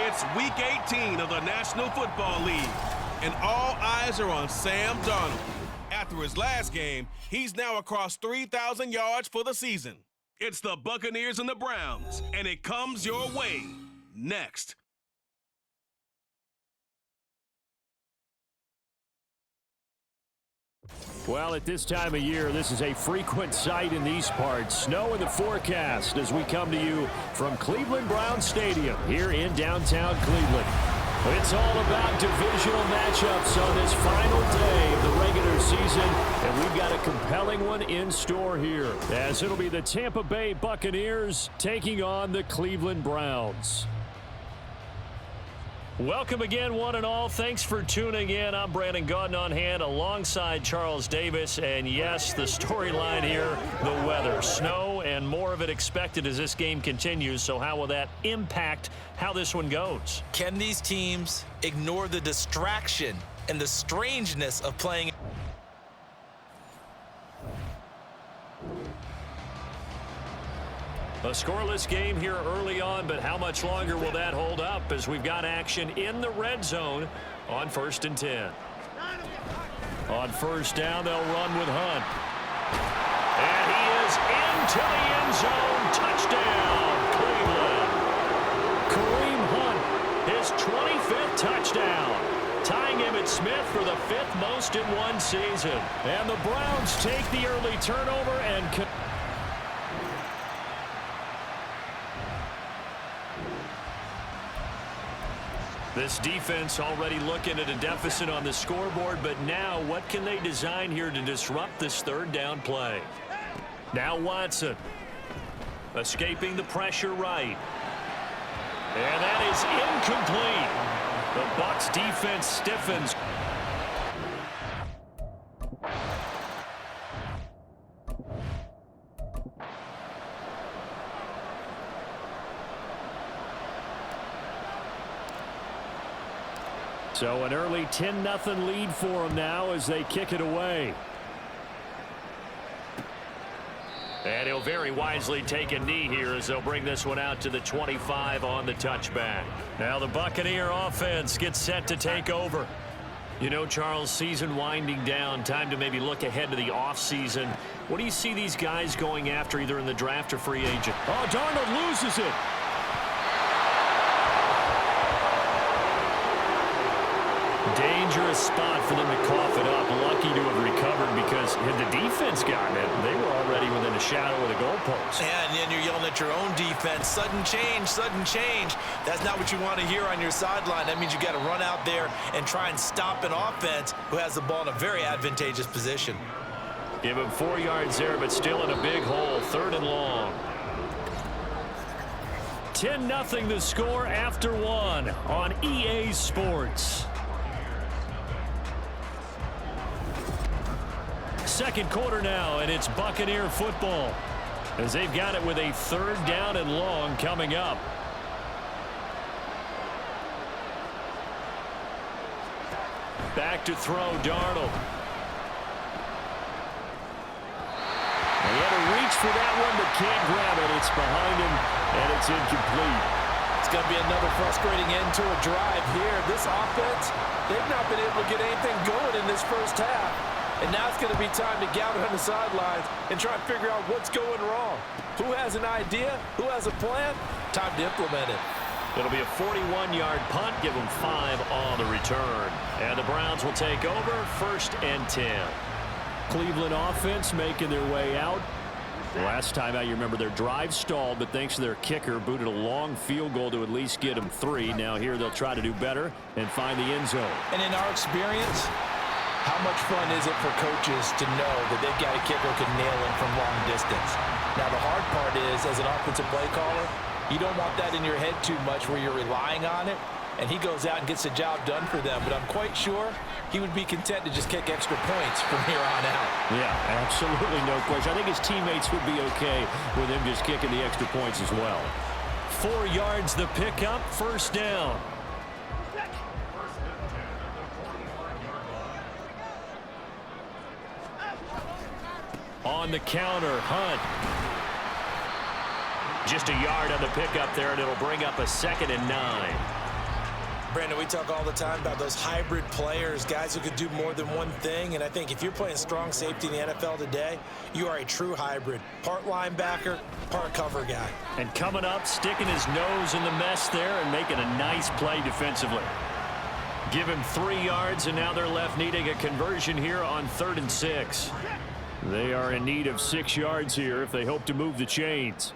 It's Week 18 of the National Football League, and all eyes are on Sam Darnold. After his last game, he's now across 3,000 yards for the season. It's the Buccaneers and the Browns, and it comes your way next. Well, at this time of year, this is a frequent sight in these parts. Snow in the forecast as we come to you from Cleveland Browns Stadium here in downtown Cleveland. It's all about divisional matchups on this final day of the regular season, and we've got a compelling one in store here, as it'll be the Tampa Bay Buccaneers taking on the Cleveland Browns. Welcome again, one and all. Thanks for tuning in. I'm Brandon Gaudin on hand alongside Charles Davis. And yes, the storyline here, the weather. Snow and more of it expected as this game continues. So how will that impact how this one goes? Can these teams ignore the distraction and the strangeness of playing? A scoreless game here early on, but how much longer will that hold up as we've got action in the red zone on 1st and 10. On first down, they'll run with Hunt. And he is into the end zone. Touchdown, Cleveland. Kareem Hunt, his 25th touchdown, tying Emmitt Smith for the 5th most in one season. And the Browns take the early turnover and this defense already looking at a deficit on the scoreboard, but now what can they design here to disrupt this third down play? Now Watson escaping the pressure right. And that is incomplete. The Bucs defense stiffens. So an early 10-0 lead for them now as they kick it away. And he'll very wisely take a knee here as they'll bring this one out to the 25 on the touchback. Now the Buccaneer offense gets set to take over. You know, Charles, season winding down, time to maybe look ahead to the offseason. What do you see these guys going after either in the draft or free agent? Oh, Darnold loses it. Dangerous spot for them to cough it up. Lucky to have recovered because had the defense gotten it, they were already within a shadow of the goalpost. And then you're yelling at your own defense. Sudden change, sudden change. That's not what you want to hear on your sideline. That means you got to run out there and try and stop an offense who has the ball in a very advantageous position. Give him 4 yards there, but still in a big hole. 3rd and long. 10-0 the score after 1 on EA Sports. Second quarter now, and it's Buccaneer football as they've got it with a 3rd down and long coming up. Back to throw, Darnold. He had to reach for that one, but can't grab it. It's behind him, and it's incomplete. It's going to be another frustrating end to a drive here. This offense, they've not been able to get anything going in this first half. And now it's going to be time to gather on the sidelines and try and figure out what's going wrong. Who has an idea? Who has a plan? Time to implement it. It'll be a 41-yard punt. Give them 5 on the return. And the Browns will take over 1st and 10. Cleveland offense making their way out. Last time out, you remember their drive stalled, but thanks to their kicker, booted a long field goal to at least get them 3. Now here they'll try to do better and find the end zone. And in our experience, how much fun is it for coaches to know that they've got a kicker who can nail him from long distance? Now, the hard part is, as an offensive play caller, you don't want that in your head too much where you're relying on it, and he goes out and gets the job done for them. But I'm quite sure he would be content to just kick extra points from here on out. Yeah, absolutely no question. I think his teammates would be okay with him just kicking the extra points as well. 4 yards the pickup, 1st down. On the counter, Hunt. Just a yard on the pickup there, and it'll bring up a 2nd and 9. Brandon, we talk all the time about those hybrid players, guys who could do more than one thing, and I think if you're playing strong safety in the NFL today, you are a true hybrid. Part linebacker, part cover guy. And coming up, sticking his nose in the mess there and making a nice play defensively. Give him 3 yards, and now they're left needing a conversion here on 3rd and 6. They are in need of 6 yards here if they hope to move the chains.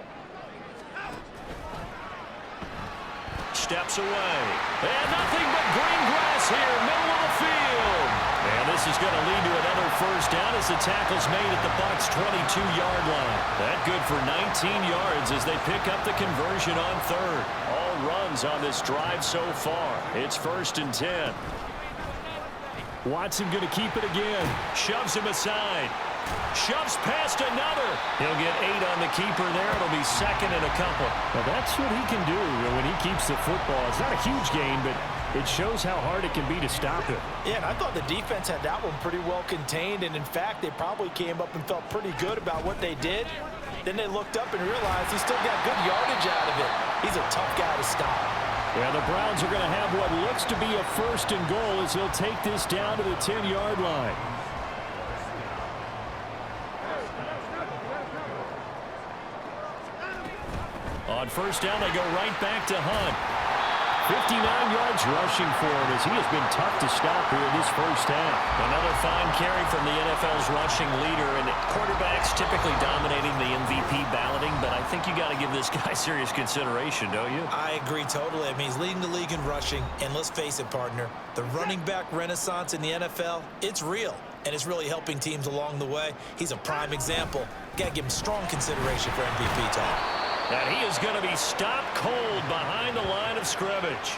Steps away. And nothing but green grass here, middle of the field. And this is going to lead to another first down as the tackle's made at the Bucs' 22-yard line. That good for 19 yards as they pick up the conversion on 3rd. All runs on this drive so far. It's 1st and 10. Watson going to keep it again. Shoves him aside. Shoves past another. He'll get 8 on the keeper there. It'll be 2nd and a couple. Well, that's what he can do when he keeps the football. It's not a huge gain, but it shows how hard it can be to stop it. Yeah, and I thought the defense had that one pretty well contained, and in fact, they probably came up and felt pretty good about what they did. Then they looked up and realized he still got good yardage out of it. He's a tough guy to stop. Yeah, the Browns are going to have what looks to be a 1st and goal as he'll take this down to the 10-yard line. On 1st down, they go right back to Hunt. 59 yards rushing for him as he has been tough to stop here in this first half. Another fine carry from the NFL's rushing leader, and quarterbacks typically dominating the MVP balloting, but I think you got to give this guy serious consideration, don't you? I agree totally. I mean, he's leading the league in rushing, and let's face it, partner, the running back renaissance in the NFL, it's real, and it's really helping teams along the way. He's a prime example. Got to give him strong consideration for MVP talk. And he is going to be stopped cold behind the line of scrimmage.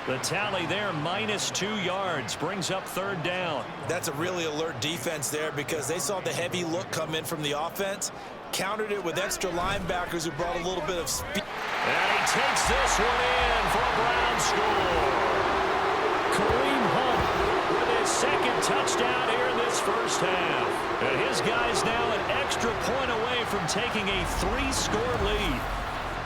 The tally there, -2 yards, brings up 3rd down. That's a really alert defense there because they saw the heavy look come in from the offense, countered it with extra linebackers who brought a little bit of speed. And he takes this one in for a Brown score. Kareem Hunt with his 2nd touchdown here in this first half. And his guy's now an extra point away from taking a 3-score lead.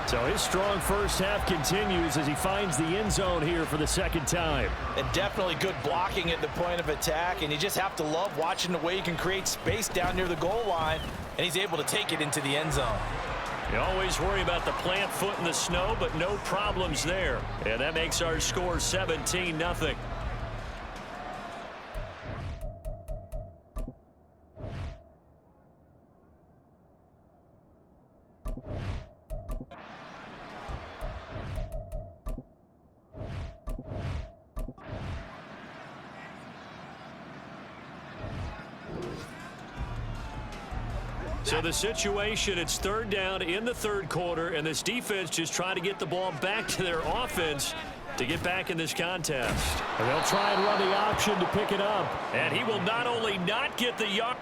So his strong first half continues as he finds the end zone here for the 2nd time. And definitely good blocking at the point of attack, and you just have to love watching the way he can create space down near the goal line, and he's able to take it into the end zone. You always worry about the plant foot in the snow, but no problems there. And that makes our score 17-0. So the situation, it's 3rd down in the 3rd quarter, and this defense just trying to get the ball back to their offense to get back in this contest. And they'll try and run the option to pick it up. And he will not only not get the yard.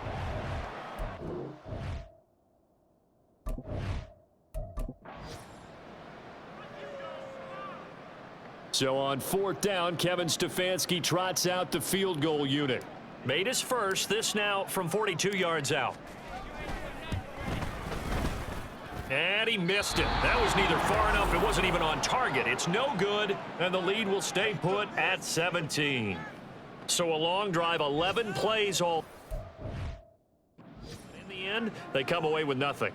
So on 4th down, Kevin Stefanski trots out the field goal unit. Made his first, this now from 42 yards out. And he missed it. That was neither far enough. It wasn't even on target. It's no good, and the lead will stay put at 17. So a long drive, 11 plays all. In the end, they come away with nothing.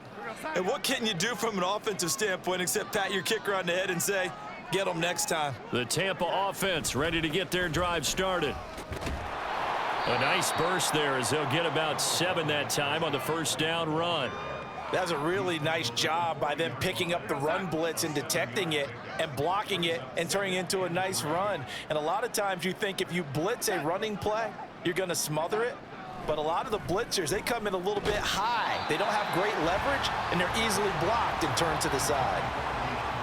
And what can you do from an offensive standpoint except pat your kicker on the head and say, get them next time? The Tampa offense ready to get their drive started. A nice burst there as they'll get about 7 that time on the 1st down run. That's a really nice job by them picking up the run blitz and detecting it and blocking it and turning it into a nice run. And a lot of times you think if you blitz a running play, you're going to smother it. But a lot of the blitzers, they come in a little bit high. They don't have great leverage, and they're easily blocked and turned to the side.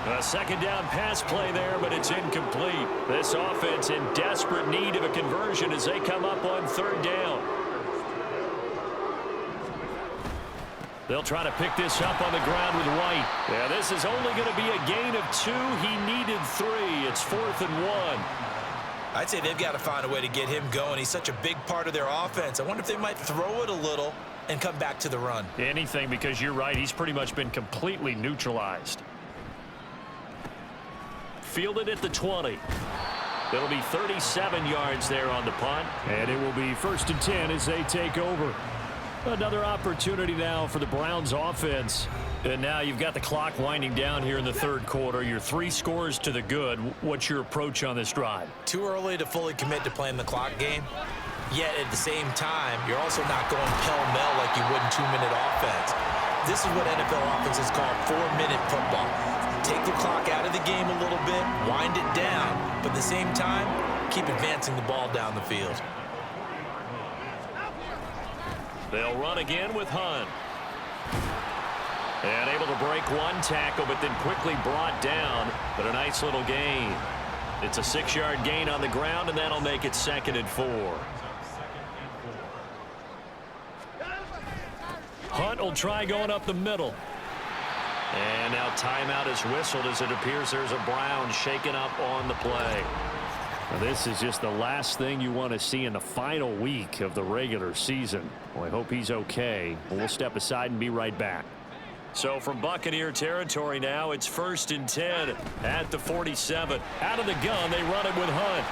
A 2nd down pass play there, but it's incomplete. This offense in desperate need of a conversion as they come up on 3rd down. They'll try to pick this up on the ground with White. Yeah, this is only going to be a gain of 2. He needed 3. It's 4th and 1. I'd say they've got to find a way to get him going. He's such a big part of their offense. I wonder if they might throw it a little and come back to the run. Anything, because you're right. He's pretty much been completely neutralized. Fielded at the 20. It'll be 37 yards there on the punt. And it will be 1st and 10 as they take over. Another opportunity now for the Browns offense. And now you've got the clock winding down here in the third quarter. You're 3 scores to the good. What's your approach on this drive? Too early to fully commit to playing the clock game. Yet at the same time, you're also not going pell-mell like you would in 2-minute offense. This is what NFL offenses call 4-minute football. Take the clock out of the game a little bit, wind it down, but at the same time, keep advancing the ball down the field. They'll run again with Hunt. And able to break 1 tackle, but then quickly brought down. But a nice little gain. It's a 6-yard gain on the ground, and that'll make it 2nd and 4. Hunt will try going up the middle. And now timeout is whistled as it appears there's a Brown shaken up on the play. Now this is just the last thing you want to see in the final week of the regular season. Well, I hope he's okay. We'll step aside and be right back. So from Buccaneer territory now, it's 1st and 10 at the 47. Out of the gun, they run it with Hunt.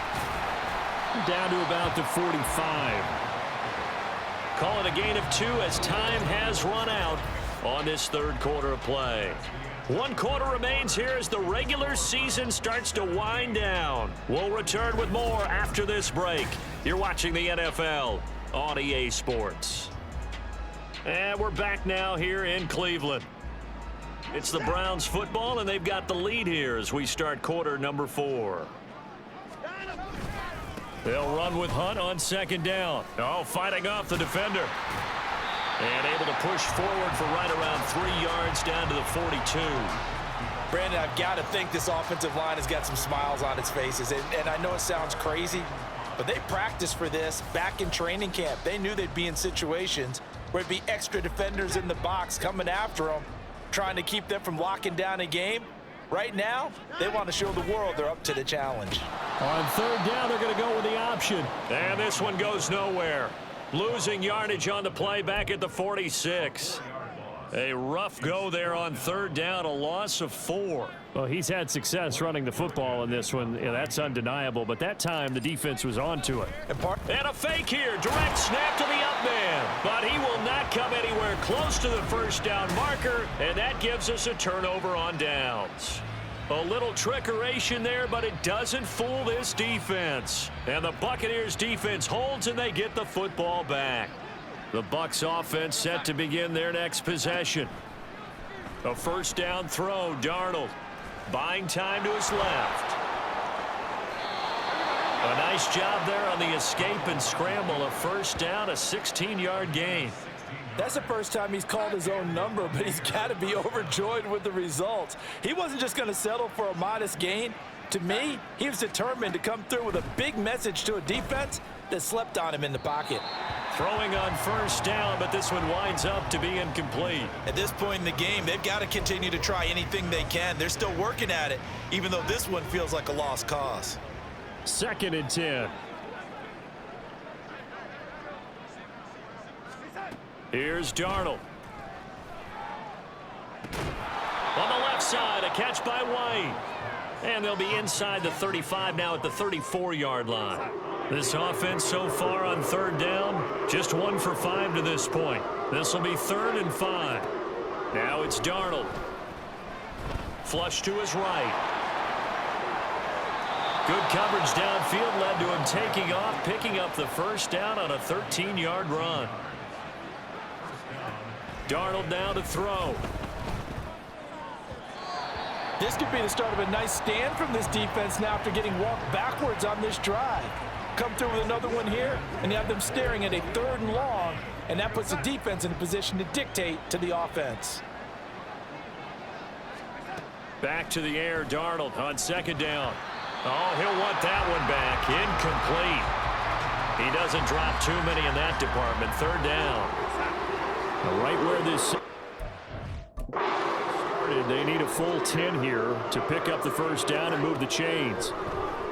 Down to about the 45. Call it a gain of 2 as time has run out on this third quarter of play. 1 quarter remains here as the regular season starts to wind down. We'll return with more after this break. You're watching the NFL on EA Sports. And we're back now here in Cleveland. It's the Browns football, and they've got the lead here as we start quarter number 4. They'll run with Hunt on 2nd down. Oh, fighting off the defender. And able to push forward for right around 3 yards down to the 42. Brandon, I've got to think this offensive line has got some smiles on its faces. And I know it sounds crazy, but they practiced for this back in training camp. They knew they'd be in situations where it'd be extra defenders in the box coming after them, trying to keep them from locking down a game. Right now, they want to show the world they're up to the challenge. On 3rd down, they're going to go with the option. And this one goes nowhere. Losing yardage on the play back at the 46. A rough go there on 3rd down, a loss of 4. Well, he's had success running the football in this one. Yeah, that's undeniable. But that time, the defense was onto it. And a fake here. Direct snap to the up man. But he will not come anywhere close to the 1st down marker. And that gives us a turnover on downs. A little trickeration there, but it doesn't fool this defense. And the Buccaneers defense holds, and they get the football back. The Bucs offense set to begin their next possession. A 1st down throw, Darnold. Buying time to his left. A nice job there on the escape and scramble. A 1st down, a 16-yard gain. That's the first time he's called his own number, but he's got to be overjoyed with the results. He wasn't just going to settle for a modest gain. To me, he was determined to come through with a big message to a defense that slept on him in the pocket. Throwing on 1st down, but this one winds up to be incomplete. At this point in the game, they've got to continue to try anything they can. They're still working at it, even though this one feels like a lost cause. 2nd and 10. Here's Darnold. On the left side, a catch by White. And they'll be inside the 35 now at the 34-yard line. This offense so far on 3rd down, just 1 for 5 to this point. This will be 3rd and 5. Now it's Darnold. Flush to his right. Good coverage downfield led to him taking off, picking up the 1st down on a 13-yard run. Darnold now to throw. This could be the start of a nice stand from this defense now after getting walked backwards on this drive. Come through with another one here, and you have them staring at a 3rd and long, and that puts the defense in a position to dictate to the offense. Back to the air, Darnold on 2nd down. Oh, he'll want that one back. Incomplete. He doesn't drop too many in that department. 3rd down. Right where this started, they need a full 10 here to pick up the 1st down and move the chains.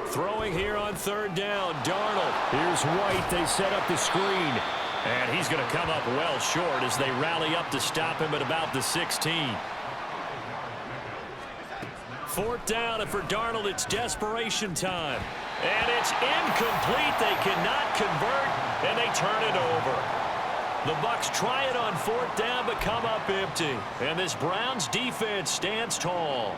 Throwing here on 3rd down, Darnold. Here's White. They set up the screen. And he's going to come up well short as they rally up to stop him at about the 16. Fourth down, and for Darnold, it's desperation time. And it's incomplete. They cannot convert, and they turn it over. The Bucs try it on fourth down, but come up empty. And this Browns defense stands tall.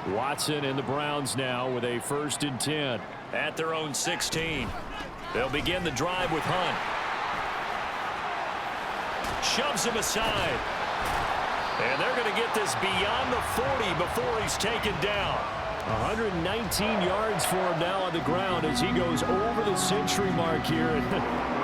Watson and the Browns now with a 1st and 10. At their own 16. They'll begin the drive with Hunt. Shoves him aside. And they're going to get this beyond the 40 before he's taken down. 119 yards for him now on the ground as he goes over the century mark here.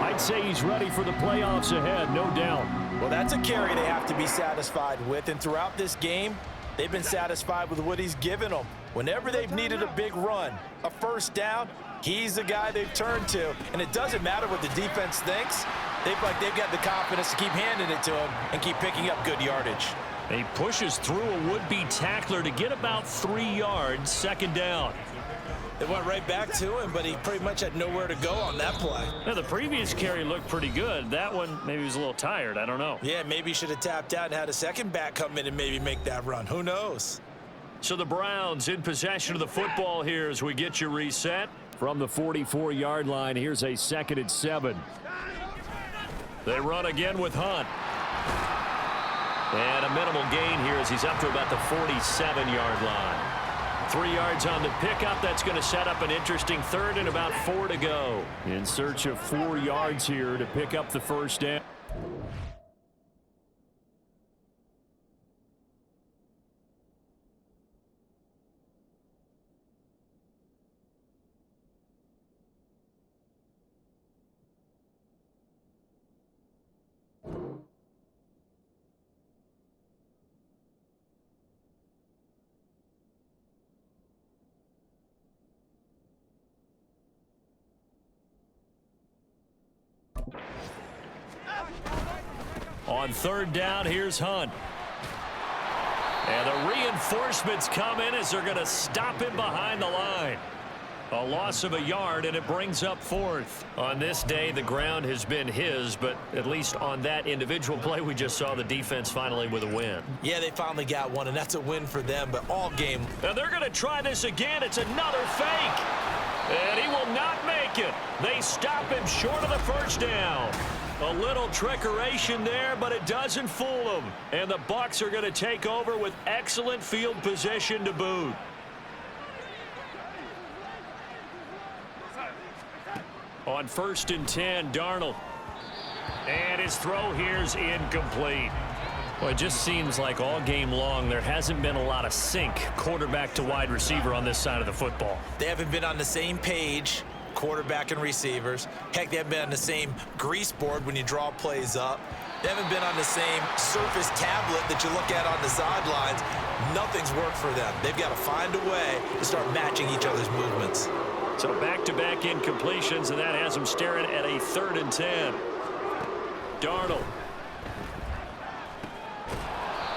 I'd say he's ready for the playoffs ahead, no doubt. Well, that's a carry they have to be satisfied with. And throughout this game, they've been satisfied with what he's given them. Whenever they've needed a big run, a first down, he's the guy they've turned to. And it doesn't matter what the defense thinks. They've got the confidence to keep handing it to him and keep picking up good yardage. He pushes through a would-be tackler to get about 3 yards, 2nd down. They went right back to him, but he pretty much had nowhere to go on that play. Now, the previous carry looked pretty good. That one, maybe he was a little tired. I don't know. Yeah, maybe he should have tapped out and had a second back come in and maybe make that run. Who knows? So the Browns in possession of the football here as we get you reset. From the 44-yard line, here's a 2nd and 7. They run again with Hunt. And a minimal gain here as he's up to about the 47-yard line. 3 yards on the pickup. That's going to set up an interesting 3rd and about 4 to go. In search of 4 yards here to pick up the first down. On 3rd down, here's Hunt. And the reinforcements come in as they're going to stop him behind the line. A loss of a yard, and it brings up 4th. On this day, the ground has been his, but at least on that individual play, we just saw the defense finally with a win. Yeah, they finally got one, and that's a win for them, but all game. And they're going to try this again. It's another fake. And he will not make it. They stop him short of the first down. A little trickeration there, but it doesn't fool them. And the Bucs are going to take over with excellent field position to boot. On 1st and 10, Darnold. And his throw here's incomplete. Well, it just seems like all game long there hasn't been a lot of sync quarterback to wide receiver on this side of the football. They haven't been on the same page, quarterback and receivers. Heck, they haven't been on the same grease board when you draw plays up. They haven't been on the same surface tablet that you look at on the sidelines. Nothing's worked for them. They've got to find a way to start matching each other's movements. So back-to-back incompletions, and that has them staring at a 3rd and 10. Darnold.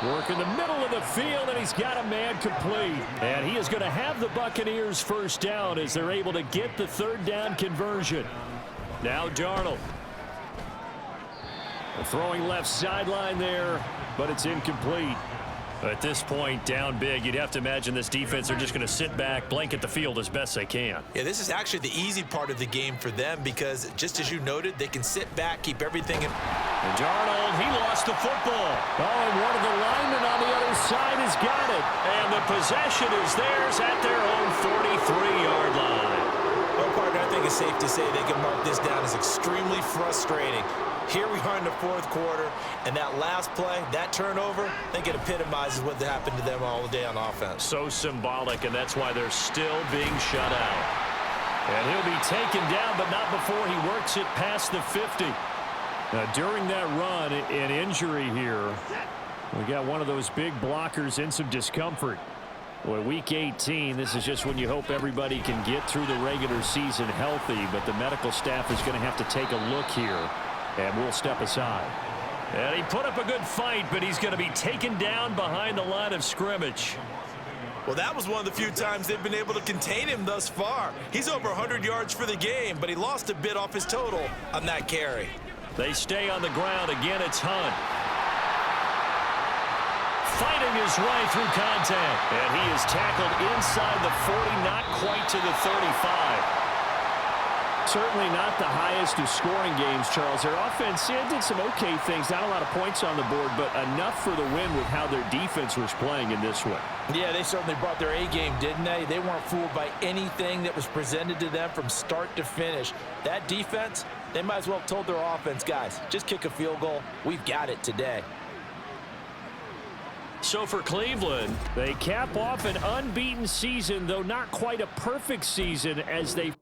Work in the middle of the field, and he's got a man complete. And he is going to have the Buccaneers first down as they're able to get the 3rd down conversion. Now Darnold. Throwing left sideline there, but it's incomplete. At this point, down big, you'd have to imagine this defense are just going to sit back, blanket the field as best they can. Yeah, this is actually the easy part of the game for them because, just as you noted, they can sit back, keep everything in. And Darnold, he lost the football. Oh, and one of the linemen on the other side has got it. And the possession is theirs at their own 43-yard line. Well, partner, I think it's safe to say they can mark this down as extremely frustrating. Here we are in the 4th quarter, and that last play, that turnover, I think it epitomizes what happened to them all day on offense. So symbolic, and that's why they're still being shut out. And he'll be taken down, but not before he works it past the 50. Now, during that run, an injury here. We got one of those big blockers in some discomfort. Boy, week 18, this is just when you hope everybody can get through the regular season healthy, but the medical staff is going to have to take a look here. And we'll step aside. And he put up a good fight, but he's going to be taken down behind the line of scrimmage. Well, that was one of the few times they've been able to contain him thus far. He's over 100 yards for the game, but he lost a bit off his total on that carry. They stay on the ground. Again, it's Hunt. Fighting his way through contact. And he is tackled inside the 40, not quite to the 35. Certainly not the highest of scoring games, Charles. Their offense did some okay things. Not a lot of points on the board, but enough for the win with how their defense was playing in this one. Yeah, they certainly brought their A-game, didn't they? They weren't fooled by anything that was presented to them from start to finish. That defense, they might as well have told their offense, guys, just kick a field goal. We've got it today. So for Cleveland, they cap off an unbeaten season, though not quite a perfect season, as they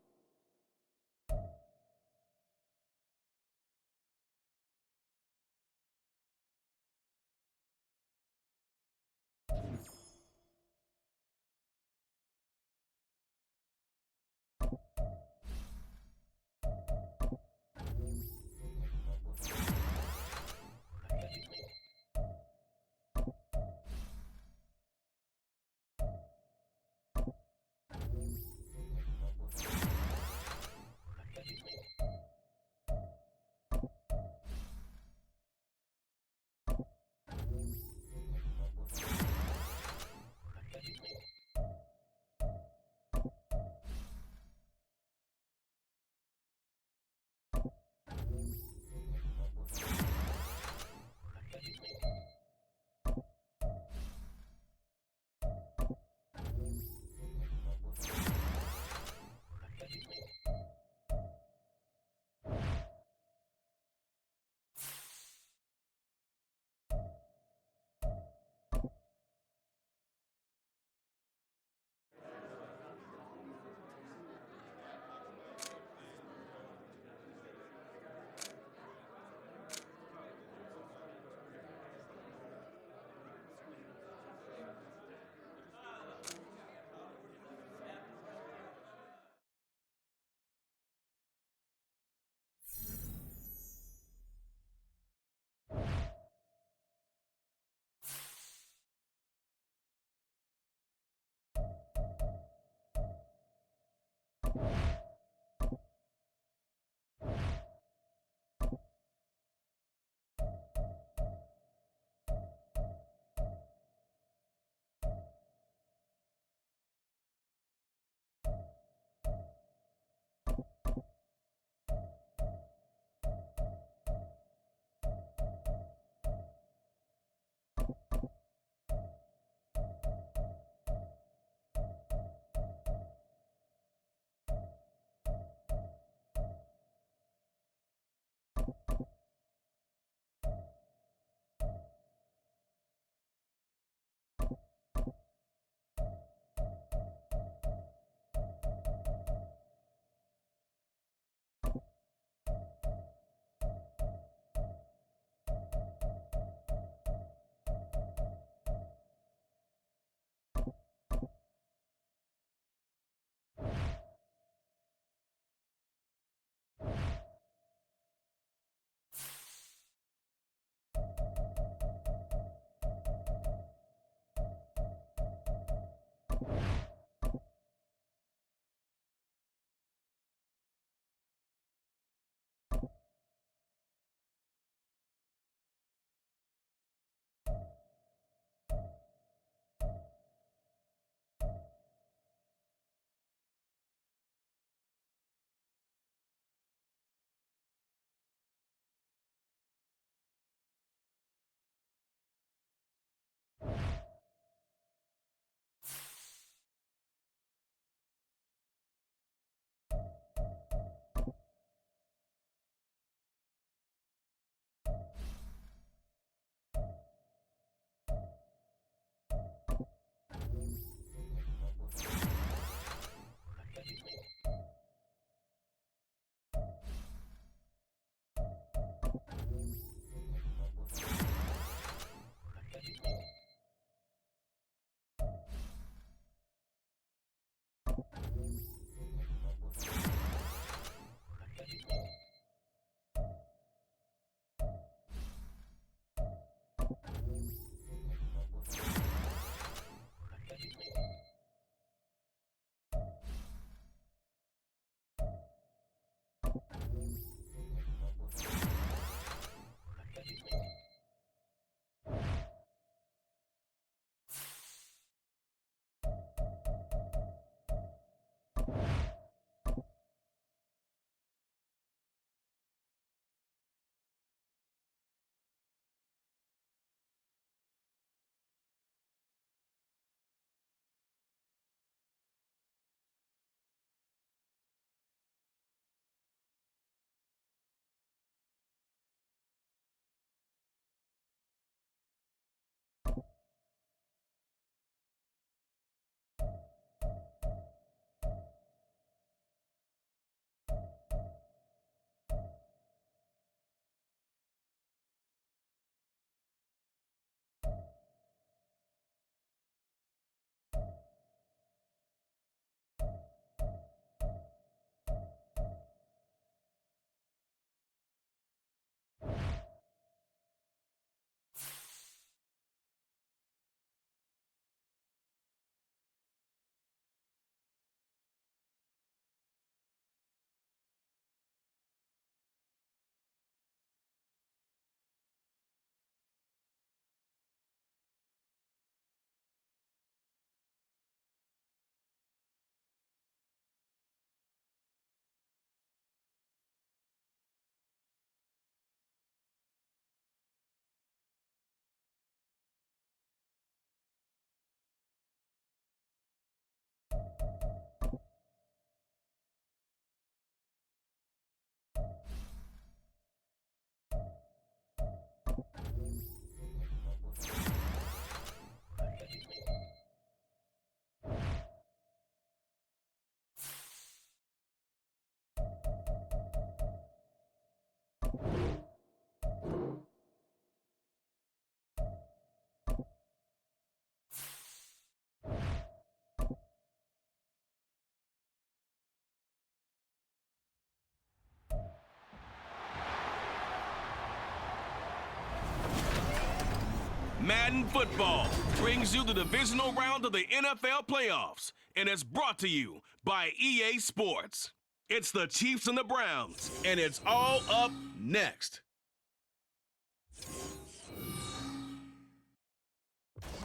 Madden Football brings you the divisional round of the NFL playoffs, and it's brought to you by EA Sports. It's the Chiefs and the Browns, and it's all up next.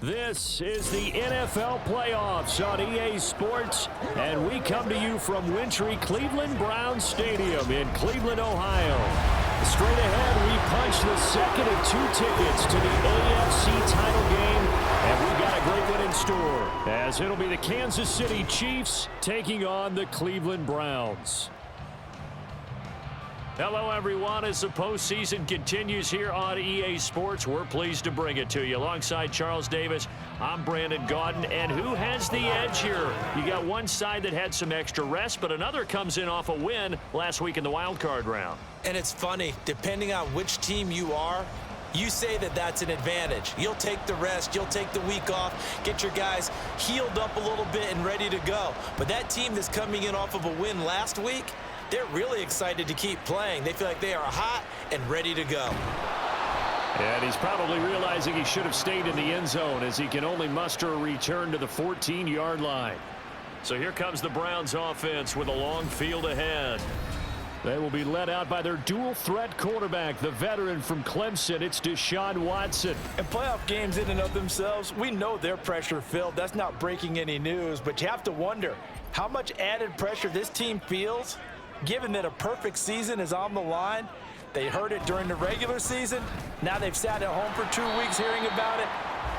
This is the NFL playoffs on EA Sports, and we come to you from wintry Cleveland Browns Stadium in Cleveland, Ohio. Straight ahead, we punch the second of 2 tickets to the AFC title game, and we've got a great one in store, as it'll be the Kansas City Chiefs taking on the Cleveland Browns. Hello, everyone. As the postseason continues here on EA Sports, we're pleased to bring it to you. Alongside Charles Davis, I'm Brandon Gaudin. And who has the edge here? You got one side that had some extra rest, but another comes in off a win last week in the wild card round. And it's funny, depending on which team you are, you say that that's an advantage. You'll take the rest, you'll take the week off, get your guys healed up a little bit and ready to go. But that team that's coming in off of a win last week, they're really excited to keep playing. They feel like they are hot and ready to go. And he's probably realizing he should have stayed in the end zone, as he can only muster a return to the 14-yard line. So here comes the Browns offense with a long field ahead. They will be led out by their dual-threat quarterback, the veteran from Clemson. It's Deshaun Watson. And playoff games in and of themselves, we know they're pressure-filled. That's not breaking any news, but you have to wonder how much added pressure this team feels, given that a perfect season is on the line. They heard it during the regular season. Now they've sat at home for 2 weeks hearing about it.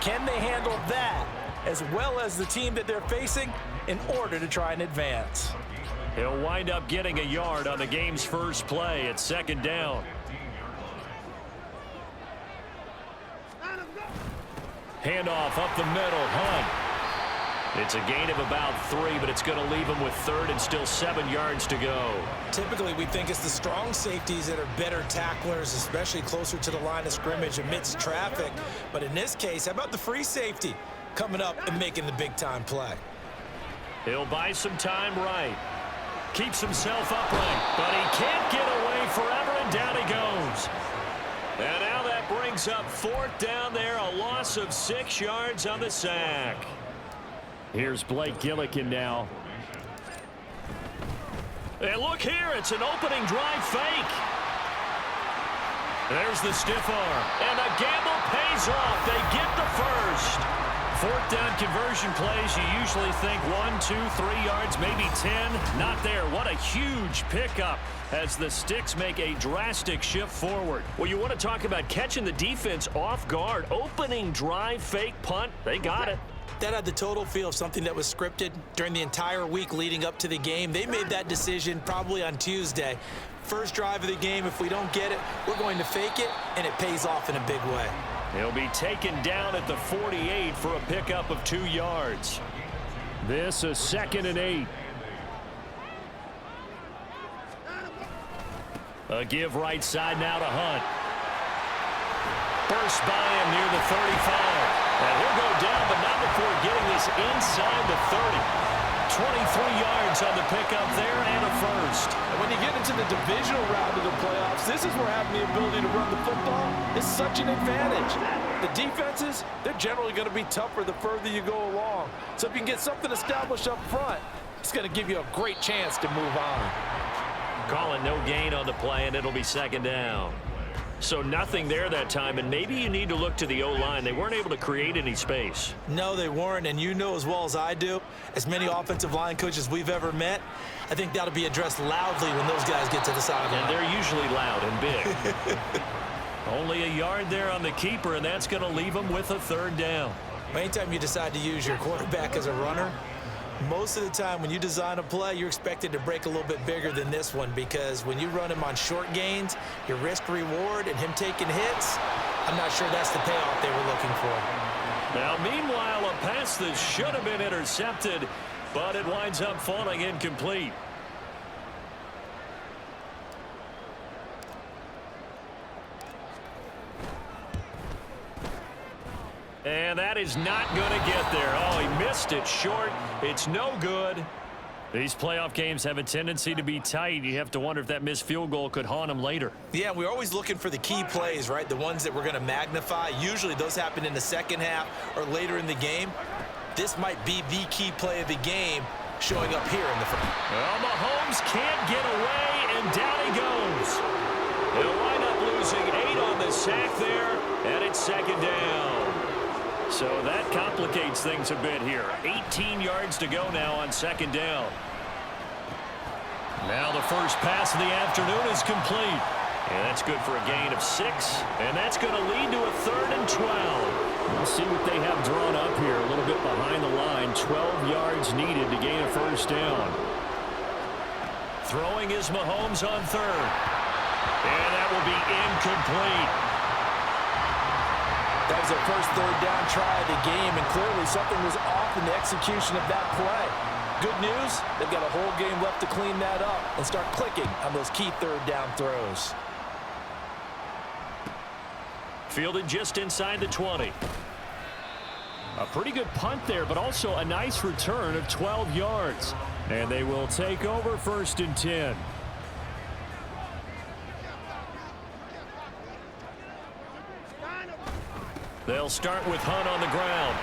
Can they handle that as well as the team that they're facing in order to try and advance? He'll wind up getting a yard on the game's first play. It's second down. Handoff up the middle. Hunt. It's a gain of about 3, but it's going to leave him with third and still 7 yards to go. Typically, we think it's the strong safeties that are better tacklers, especially closer to the line of scrimmage amidst traffic. But in this case, how about the free safety coming up and making the big-time play? He'll buy some time right. Keeps himself upright, but he can't get away forever, and down he goes. And now that brings up 4th down there, a loss of 6 yards on the sack. Here's Blake Gillikin now. And look here, it's an opening drive fake. There's the stiff arm, and the gamble pays off. They get the first. 4th down conversion plays, you usually think 1, 2, 3 yards, maybe 10. Not there. What a huge pickup as the Sticks make a drastic shift forward. Well, you want to talk about catching the defense off guard. Opening drive, fake punt. They got it. That had the total feel of something that was scripted during the entire week leading up to the game. They made that decision probably on Tuesday. First drive of the game, if we don't get it, we're going to fake it, and it pays off in a big way. He'll be taken down at the 48 for a pickup of 2 yards. This is 2nd and 8. A give right side now to Hunt. Burst by him near the 35. And he'll go down, but not before getting this inside the 30. 23 yards on the pickup there and a first. And when you get into the divisional round of the playoffs, this is where having the ability to run the football is such an advantage. The defenses, they're generally going to be tougher the further you go along. So if you can get something established up front, it's going to give you a great chance to move on. Calling no gain on the play, and it'll be 2nd down. So nothing there that time, and maybe you need to look to the O-line. They weren't able to create any space. No, they weren't, and you know as well as I do, as many offensive line coaches we've ever met, I think that'll be addressed loudly when those guys get to the sideline. And they're usually loud and big. Only a yard there on the keeper, and that's going to leave them with a 3rd down. Anytime you decide to use your quarterback as a runner, most of the time when you design a play, you're expected to break a little bit bigger than this one, because when you run him on short gains, your risk-reward and him taking hits, I'm not sure that's the payoff they were looking for. Now, meanwhile, a pass that should have been intercepted, but it winds up falling incomplete. And that is not going to get there. Oh, he missed it short. It's no good. These playoff games have a tendency to be tight. You have to wonder if that missed field goal could haunt them later. Yeah, we're always looking for the key plays, right? The ones that we're going to magnify. Usually those happen in the second half or later in the game. This might be the key play of the game showing up here in the first. Well, Mahomes can't get away, and down he goes. He'll wind up losing 8 on the sack there, and it's second down. So that complicates things a bit here. 18 yards to go now on second down. Now the first pass of the afternoon is complete. And that's good for a gain of 6. And that's going to lead to a 3rd and 12. We'll see what they have drawn up here. A little bit behind the line. 12 yards needed to gain a first down. Throwing is Mahomes on 3rd. And that will be incomplete. That was their first 3rd down try of the game, and clearly something was off in the execution of that play. Good news, they've got a whole game left to clean that up and start clicking on those key 3rd down throws. Fielded just inside the 20. A pretty good punt there, but also a nice return of 12 yards. And they will take over 1st and 10. They'll start with Hunt on the ground.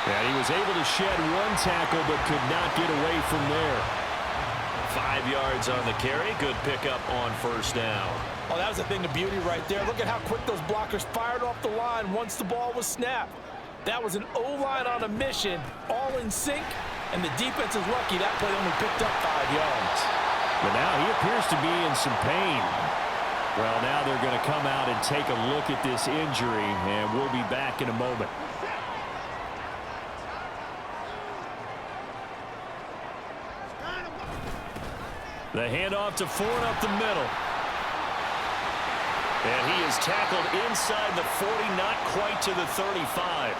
And he was able to shed 1 tackle but could not get away from there. 5 yards on the carry. Good pickup on 1st down. Oh, that was a thing of beauty right there. Look at how quick those blockers fired off the line once the ball was snapped. That was an O-line on a mission, all in sync, and the defense is lucky that play only picked up 5 yards. But now he appears to be in some pain. Well, now they're going to come out and take a look at this injury, and we'll be back in a moment. The handoff to Ford up the middle. And he is tackled inside the 40, not quite to the 35.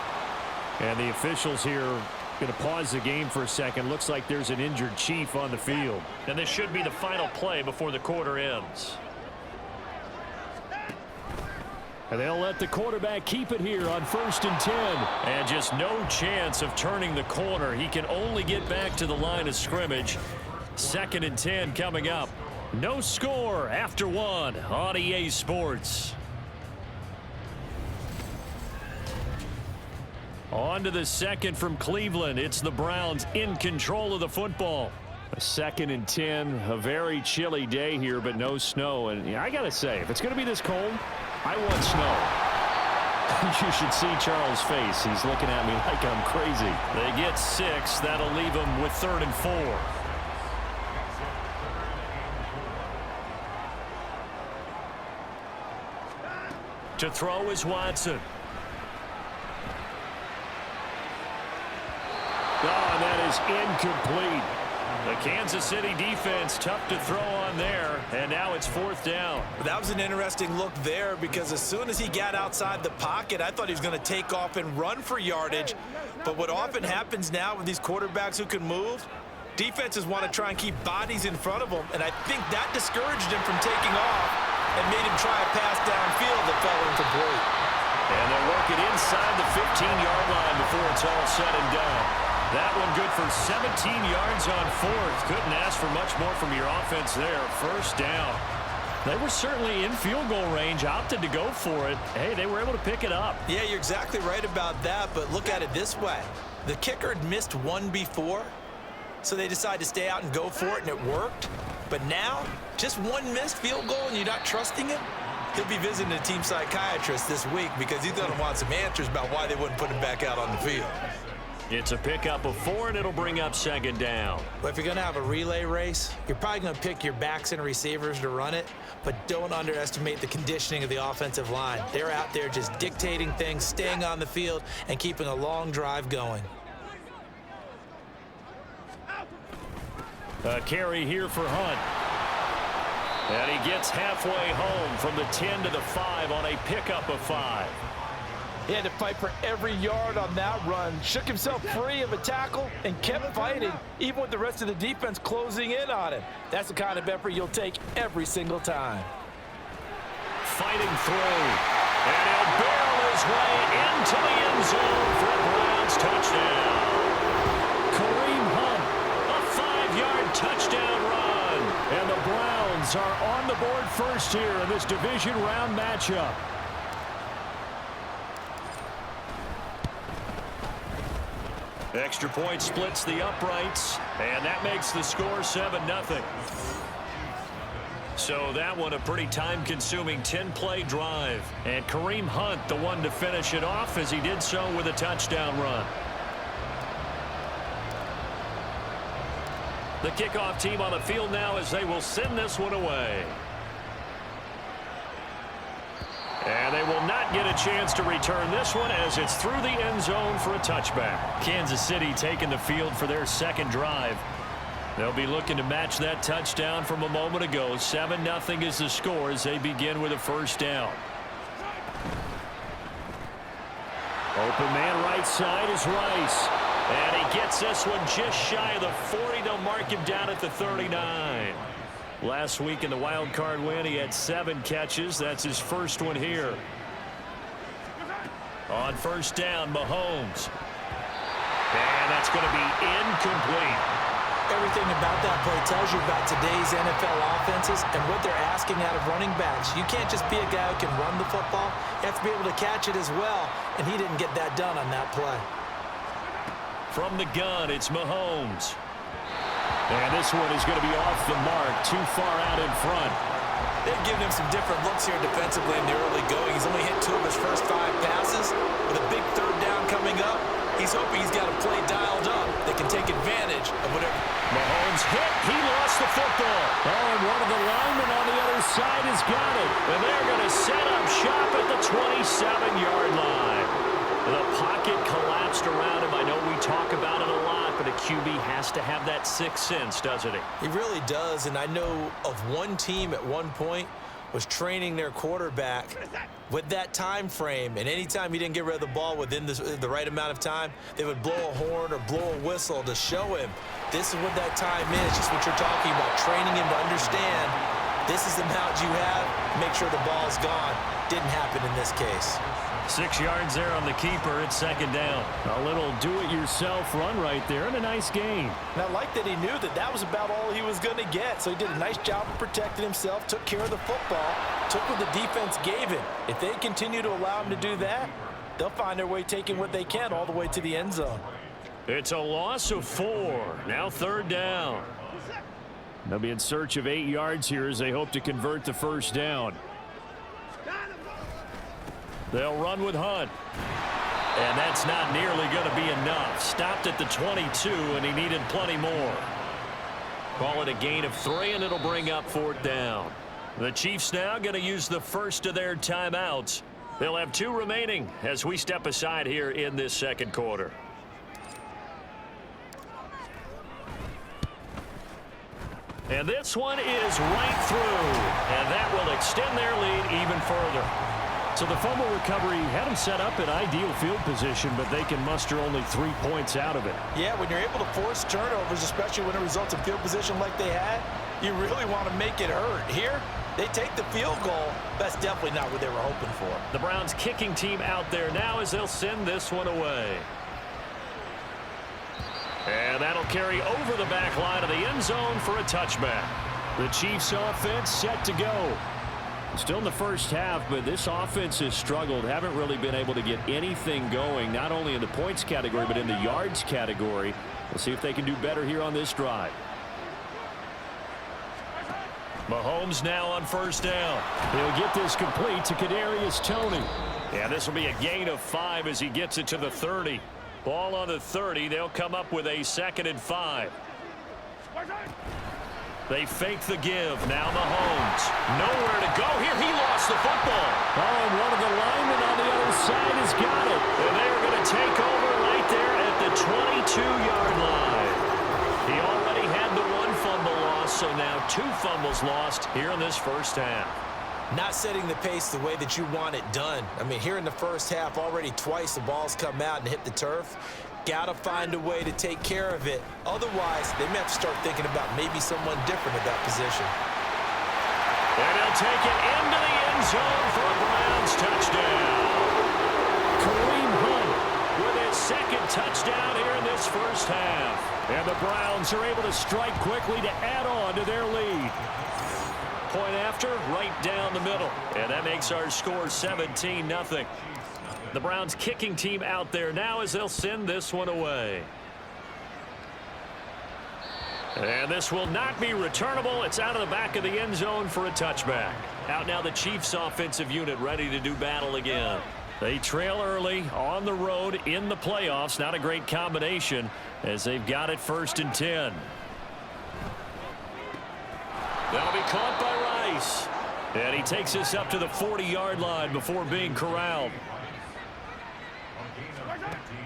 And the officials here going to pause the game for a second. Looks like there's an injured Chief on the field. And this should be the final play before the quarter ends. And they'll let the quarterback keep it here on 1st and 10. And just no chance of turning the corner. He can only get back to the line of scrimmage. 2nd and 10 coming up. No score after 1 on EA Sports. On to the 2nd from Cleveland. It's the Browns in control of the football. A 2nd and 10. A very chilly day here, but no snow. And I got to say, if it's going to be this cold, I want snow. You should see Charles' face. He's looking at me like I'm crazy. They get 6. That'll leave them with 3rd and 4. To throw is Watson. Oh, and that is incomplete. The Kansas City defense tough to throw on there, and now it's 4th down. That was an interesting look there because as soon as he got outside the pocket, I thought he was going to take off and run for yardage. But what often happens now with these quarterbacks who can move, defenses want to try and keep bodies in front of them, and I think that discouraged him from taking off and made him try a pass downfield that fell incomplete. And they'll work it inside the 15-yard line before it's all said and done. That one good for 17 yards on 4th. Couldn't ask for much more from your offense there. 1st down. They were certainly in field goal range, opted to go for it. Hey, they were able to pick it up. Yeah, you're exactly right about that, but look at it this way. The kicker had missed 1 before, so they decided to stay out and go for it, and it worked. But now, just 1 missed field goal and you're not trusting it? He'll be visiting a team psychiatrist this week because he's going to want some answers about why they wouldn't put him back out on the field. It's a pickup of 4, and it'll bring up 2nd down. But if you're going to have a relay race, you're probably going to pick your backs and receivers to run it, but don't underestimate the conditioning of the offensive line. They're out there just dictating things, staying on the field, and keeping a long drive going. A carry here for Hunt. And he gets halfway home from the 10 to the 5 on a pickup of 5. He had to fight for every yard on that run, shook himself free of a tackle, and kept fighting, even with the rest of the defense closing in on him. That's the kind of effort you'll take every single time. Fighting through. And he'll barrel his way into the end zone for a Browns touchdown. Kareem Hunt, a touchdown run. And the Browns are on the board first here in this division round matchup. Extra point splits the uprights, and that makes the score 7-0. So that one a pretty time-consuming 10-play drive. And Kareem Hunt, the one to finish it off, as he did so with a touchdown run. The kickoff team on the field now as they will send this one away. And they will not get a chance to return this one as it's through the end zone for a touchback. Kansas City taking the field for their second drive. They'll be looking to match that touchdown from a moment ago. 7-0 is the score as they begin with a first down. Open man right side is Rice. And he gets this one just shy of the 40. They'll mark him down at the 39. Last week in the wild card win, he had 7 catches. That's his first one here. On first down, Mahomes. And that's going to be incomplete. Everything about that play tells you about today's NFL offenses and what they're asking out of running backs. You can't just be a guy who can run the football. You have to be able to catch it as well, and he didn't get that done on that play. From the gun, it's Mahomes. And this one is going to be off the mark, too far out in front. They've given him some different looks here defensively in the early going. He's only hit 2 of his first 5 passes. With a big third down coming up, he's hoping he's got a play dialed up that can take advantage of whatever. Mahomes hit. He lost the football. Oh, and one of the linemen on the other side has got it. And they're going to set up shop at the 27-yard line. The pocket collapsed around him. I know we talk about it a lot, but a QB has to have that sixth sense, doesn't he? He really does, and I know of one team at one point was training their quarterback with that time frame, and anytime he didn't get rid of the ball within the right amount of time, they would blow a horn or blow a whistle to show him this is what that time is, just what you're talking about, training him to understand this is the amount you have, make sure the ball's gone. Didn't happen in this case. 6 yards there on the keeper. It's second down. A little do-it-yourself run right there and a nice gain. And I like that he knew that that was about all he was going to get. So he did a nice job of protecting himself, took care of the football, took what the defense gave him. If they continue to allow him to do that, they'll find their way taking what they can all the way to the end zone. It's a loss of 4. Now third down. They'll be in search of 8 yards here as they hope to convert the first down. They'll run with Hunt. And that's not nearly going to be enough. Stopped at the 22, and he needed plenty more. Call it a gain of 3, and it'll bring up fourth down. The Chiefs now going to use the first of their timeouts. They'll have 2 remaining as we step aside here in this second quarter. And this one is right through. And that will extend their lead even further. So the fumble recovery had them set up in ideal field position, but they can muster only 3 points out of it. Yeah, when you're able to force turnovers, especially when it results in field position like they had, you really want to make it hurt. Here, they take the field goal. That's definitely not what they were hoping for. The Browns kicking team out there now as they'll send this one away. And that'll carry over the back line of the end zone for a touchback. The Chiefs offense set to go. Still in the first half, but this offense has struggled. Haven't really been able to get anything going, not only in the points category, but in the yards category. We'll see if they can do better here on this drive. Mahomes now on first down. He'll get this complete to Kadarius Toney. Yeah, this will be a gain of 5 as he gets it to the 30. Ball on the 30. They'll come up with a 2nd and 5. They fake the give. Now Mahomes. Nowhere to go here. He lost the football. Oh, and one of the linemen on the other side has got it. And they're going to take over right there at the 22-yard line. He already had the 1 fumble loss, so now 2 fumbles lost here in this first half. Not setting the pace the way that you want it done. I mean, here in the first half, already twice the ball's come out and hit the turf. Got to find a way to take care of it. Otherwise, they may have to start thinking about maybe someone different at that position. And he'll take it into the end zone for a Browns touchdown. Kareem Hunt with his 2nd touchdown here in this first half. And the Browns are able to strike quickly to add on to their lead. Point after, right down the middle. And that makes our score 17-0. The Browns kicking team out there now as they'll send this one away. And this will not be returnable. It's out of the back of the end zone for a touchback. Out now the Chiefs offensive unit ready to do battle again. They trail early on the road in the playoffs. Not a great combination as they've got it 1st and 10. That'll be caught by Rice. And he takes us up to the 40-yard line before being corralled.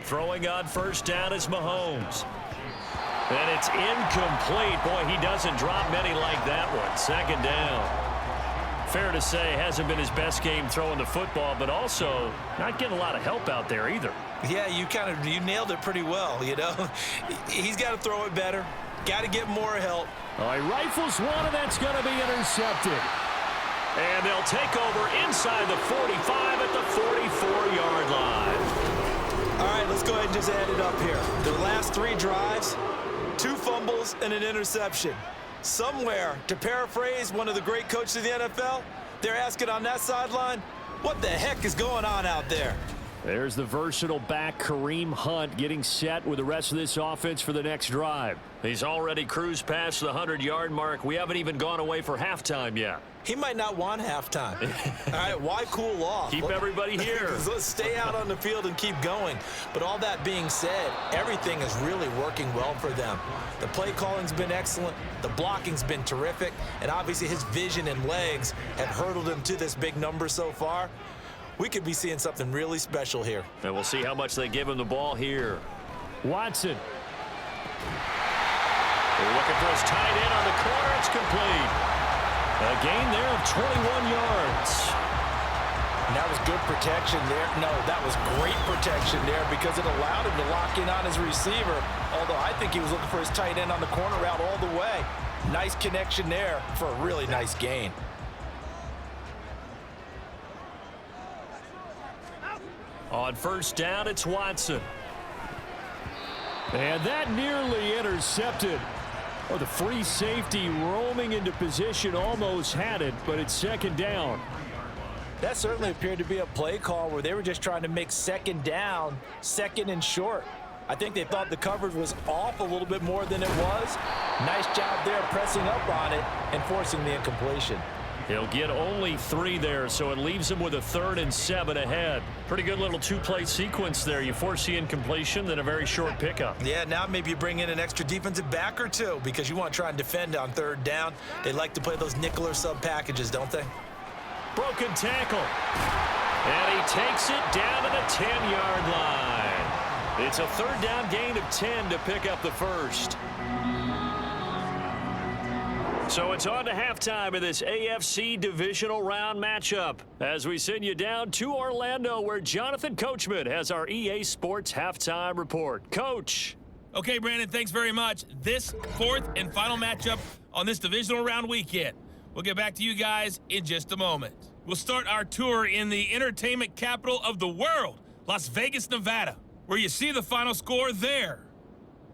Throwing on 1st down is Mahomes. And it's incomplete. Boy, he doesn't drop many like that one. 2nd down. Fair to say, hasn't been his best game throwing the football, but also not getting a lot of help out there either. Yeah, you nailed it pretty well, you know. He's got to throw it better. Got to get more help. All right, rifles one, and that's going to be intercepted. And they'll take over inside the 45 at the 44-yard line. All right, let's go ahead and just add it up here. Their last 3 drives, 2 fumbles and an interception. Somewhere, to paraphrase one of the great coaches of the NFL, they're asking on that sideline, what the heck is going on out there? There's the versatile back, Kareem Hunt, getting set with the rest of this offense for the next drive. He's already cruised past the 100-yard mark. We haven't even gone away for halftime yet. He might not want halftime. All right, why cool off? Keep everybody here. Let's stay out on the field and keep going. But all that being said, everything is really working well for them. The play calling's been excellent. The blocking's been terrific. And obviously his vision and legs have hurdled him to this big number so far. We could be seeing something really special here. And we'll see how much they give him the ball here. Watson. They're looking for his tight end on the corner. It's complete. A gain there of 21 yards. And that was good protection there. No, that was great protection there because it allowed him to lock in on his receiver. Although I think he was looking for his tight end on the corner route all the way. Nice connection there for a really nice gain. On 1st down, it's Watson. And that nearly intercepted. Oh, the free safety roaming into position almost had it, but it's 2nd down. That certainly appeared to be a play call where they were just trying to make 2nd down, 2nd and short. I think they thought the coverage was off a little bit more than it was. Nice job there pressing up on it and forcing the incompletion. He'll get only 3 there, so it leaves him with a 3rd and 7 ahead. Pretty good little 2-play sequence there. You force the incompletion, then a very short pickup. Yeah, now maybe you bring in an extra defensive back or 2 because you want to try and defend on 3rd down. They like to play those nickel or sub packages, don't they? Broken tackle. And he takes it down to the 10-yard line. It's a 3rd down gain of 10 to pick up the 1st. So it's on to halftime of this AFC divisional round matchup as we send you down to Orlando where Jonathan Coachman has our EA Sports halftime report. Coach. Okay, Brandon, thanks very much. This 4th and final matchup on this divisional round weekend. We'll get back to you guys in just a moment. We'll start our tour in the entertainment capital of the world, Las Vegas, Nevada, where you see the final score there.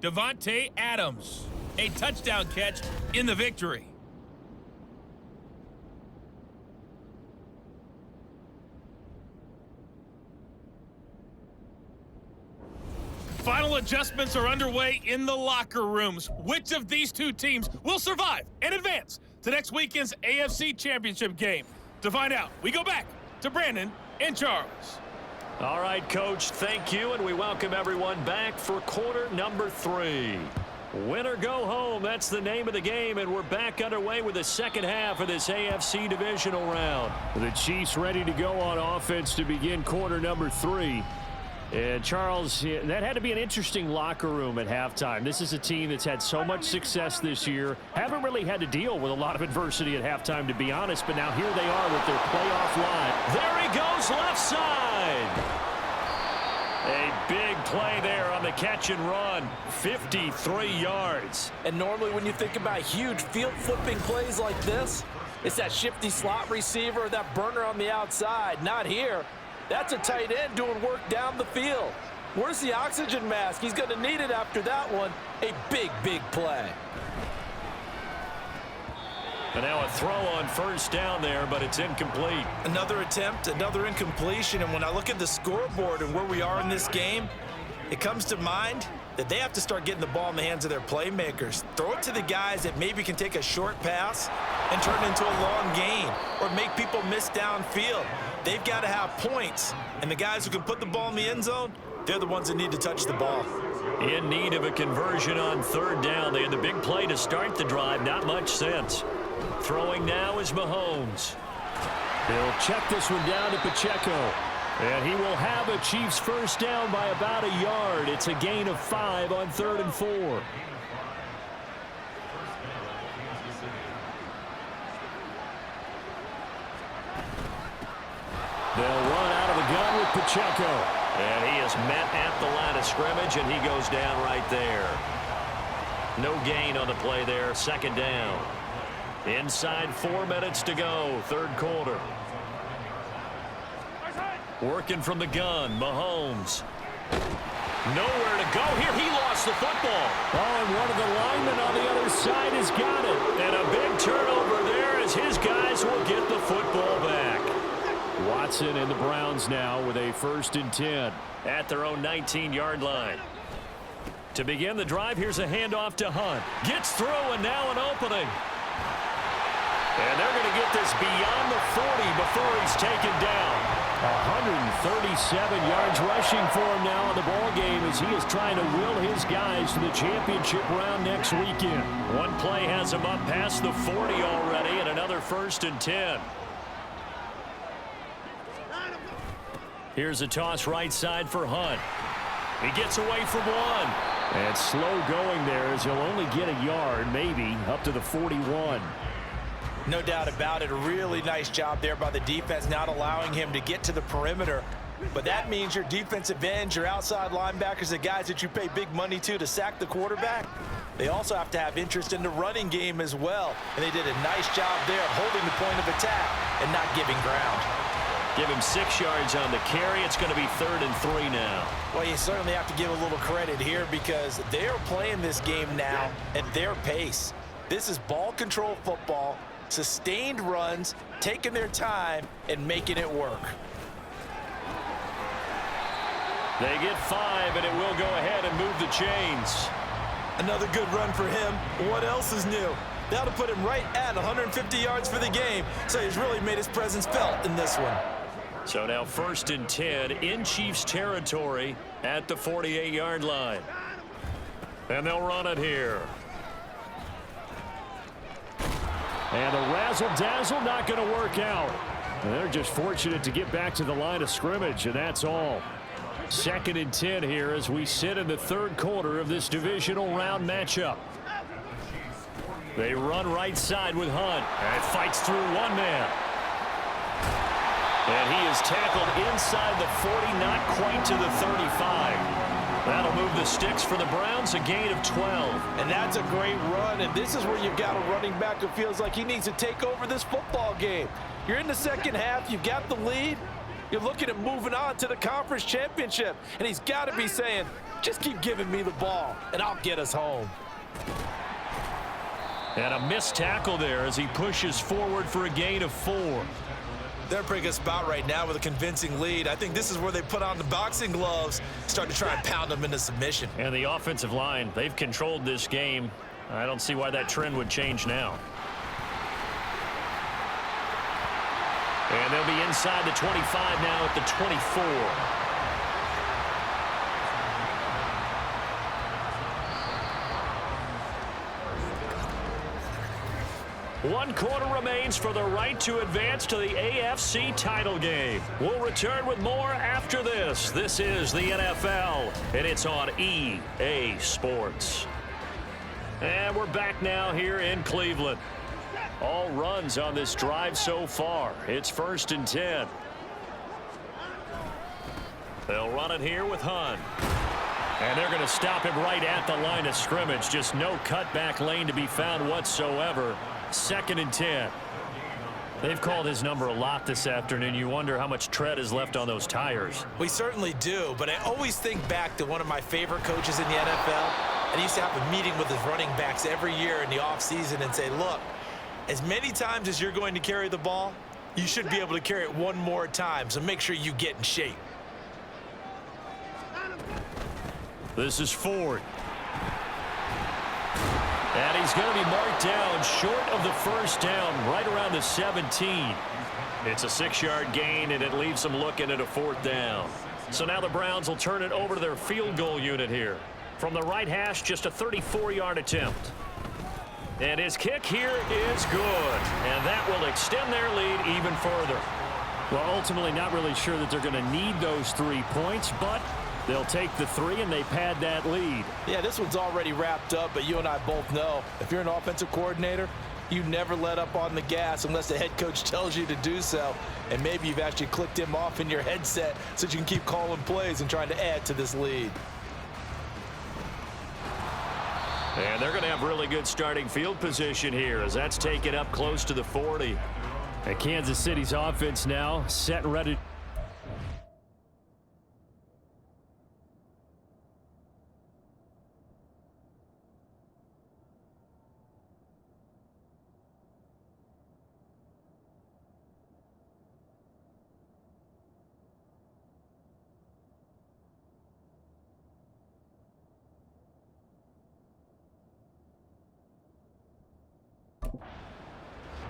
Davante Adams, a touchdown catch in the victory. Final adjustments are underway in the locker rooms. Which of these 2 teams will survive and advance to next weekend's AFC Championship game? To find out, we go back to Brandon and Charles. All right, Coach, thank you, and we welcome everyone back for quarter number 3. Win or go home, that's the name of the game, and we're back underway with the second half of this AFC divisional round. The Chiefs ready to go on offense to begin quarter number 3. And, Charles, that had to be an interesting locker room at halftime. This is a team that's had so much success this year. Haven't really had to deal with a lot of adversity at halftime, to be honest. But now here they are with their playoff line. There he goes, left side. A big play there on the catch and run. 53 yards. And normally when you think about huge field-flipping plays like this, it's that shifty slot receiver, that burner on the outside. Not here. That's a tight end doing work down the field. Where's the oxygen mask? He's going to need it after that one. A big, big play. And now a throw on first down there, but it's incomplete. Another attempt, another incompletion. And when I look at the scoreboard and where we are in this game, it comes to mind that they have to start getting the ball in the hands of their playmakers. Throw it to the guys that maybe can take a short pass and turn it into a long gain or make people miss downfield. They've got to have points. And the guys who can put the ball in the end zone, they're the ones that need to touch the ball. In need of a conversion on third down. They had the big play to start the drive. Not much sense. Throwing now is Mahomes. He'll check this one down to Pacheco. And he will have a Chiefs first down by about a yard. It's a gain of 5 on 3rd and 4. They'll run out of the gun with Pacheco. And he is met at the line of scrimmage, and he goes down right there. No gain on the play there. Second down. Inside 4 minutes to go. Third quarter. Working from the gun, Mahomes. Nowhere to go here. He lost the football. Oh, and one of the linemen on the other side has got it. And a big turnover there as his guys will get the football back. Watson and the Browns now with a 1st and 10. At their own 19-yard line. To begin the drive, here's a handoff to Hunt. Gets through, and now an opening. And they're going to get this beyond the 40 before he's taken down. 137 yards rushing for him now in the ball game as he is trying to will his guys to the championship round next weekend. One play has him up past the 40 already, and another 1st and 10. Here's a toss right side for Hunt. He gets away from one. And slow going there as he'll only get a yard, maybe, up to the 41. No doubt about it. A really nice job there by the defense, not allowing him to get to the perimeter. But that means your defensive ends, your outside linebackers, the guys that you pay big money to sack the quarterback, they also have to have interest in the running game as well. And they did a nice job there of holding the point of attack and not giving ground. Give him 6 yards on the carry. It's going to be 3rd and 3 now. Well, you certainly have to give a little credit here because they're playing this game now at their pace. This is ball control football. Sustained runs, taking their time, and making it work. They get 5, and it will go ahead and move the chains. Another good run for him. What else is new? That'll put him right at 150 yards for the game, so he's really made his presence felt in this one. So now 1st and 10 in Chiefs territory at the 48-yard line. And they'll run it here. And the razzle-dazzle not going to work out. And they're just fortunate to get back to the line of scrimmage, and that's all. 2nd and 10 here as we sit in the 3rd quarter of this divisional round matchup. They run right side with Hunt. And fights through one man. And he is tackled inside the 40, not quite to the 35. That'll move the sticks for the Browns, a gain of 12. And that's a great run, and this is where you've got a running back who feels like he needs to take over this football game. You're in the second half, you've got the lead, you're looking at moving on to the conference championship, and he's got to be saying, just keep giving me the ball, and I'll get us home. And a missed tackle there as he pushes forward for a gain of 4. They're in a pretty good spot right now with a convincing lead. I think this is where they put on the boxing gloves, start to try and pound them into submission. And the offensive line, they've controlled this game. I don't see why that trend would change now. And they'll be inside the 25 now at the 24. One quarter remains for the right to advance to the AFC title game. We'll return with more after this. This is the NFL, and it's on EA Sports. And we're back now here in Cleveland. All runs on this drive so far. It's 1st and 10. They'll run it here with Hunt. And they're going to stop him right at the line of scrimmage. Just no cutback lane to be found whatsoever. 2nd and 10. They've called his number a lot this afternoon. You wonder how much tread is left on those tires. We certainly do, but I always think back to one of my favorite coaches in the NFL. And he used to have a meeting with his running backs every year in the offseason and say, look, as many times as you're going to carry the ball, you should be able to carry it one more time, so make sure you get in shape. This is Ford. And he's going to be marked down short of the first down, right around the 17. It's a 6-yard gain, and it leaves them looking at a 4th down. So now the Browns will turn it over to their field goal unit here. From the right hash, just a 34-yard attempt. And his kick here is good. And that will extend their lead even further. Well, ultimately not really sure that they're going to need those 3 points, but they'll take the 3 and they pad that lead. Yeah, this one's already wrapped up, but you and I both know if you're an offensive coordinator, you never let up on the gas unless the head coach tells you to do so. And maybe you've actually clicked him off in your headset so you can keep calling plays and trying to add to this lead. And they're going to have really good starting field position here as that's taken up close to the 40. And Kansas City's offense now set and ready.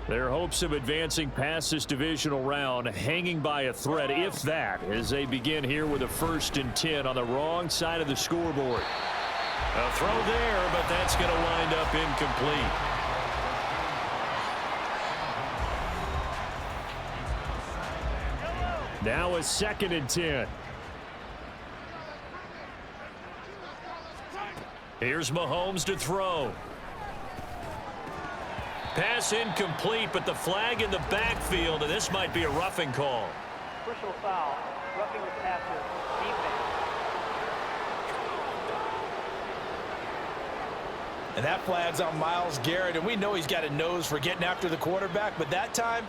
Their hopes of advancing past this divisional round hanging by a thread, if that, as they begin here with a 1st and 10 on the wrong side of the scoreboard. A throw there, but that's going to wind up incomplete. Now a 2nd and 10. Here's Mahomes to throw. Pass incomplete, but the flag in the backfield, and this might be a roughing call. Personal foul, roughing the passer, defense. And that flag's on Myles Garrett, and we know he's got a nose for getting after the quarterback, but that time,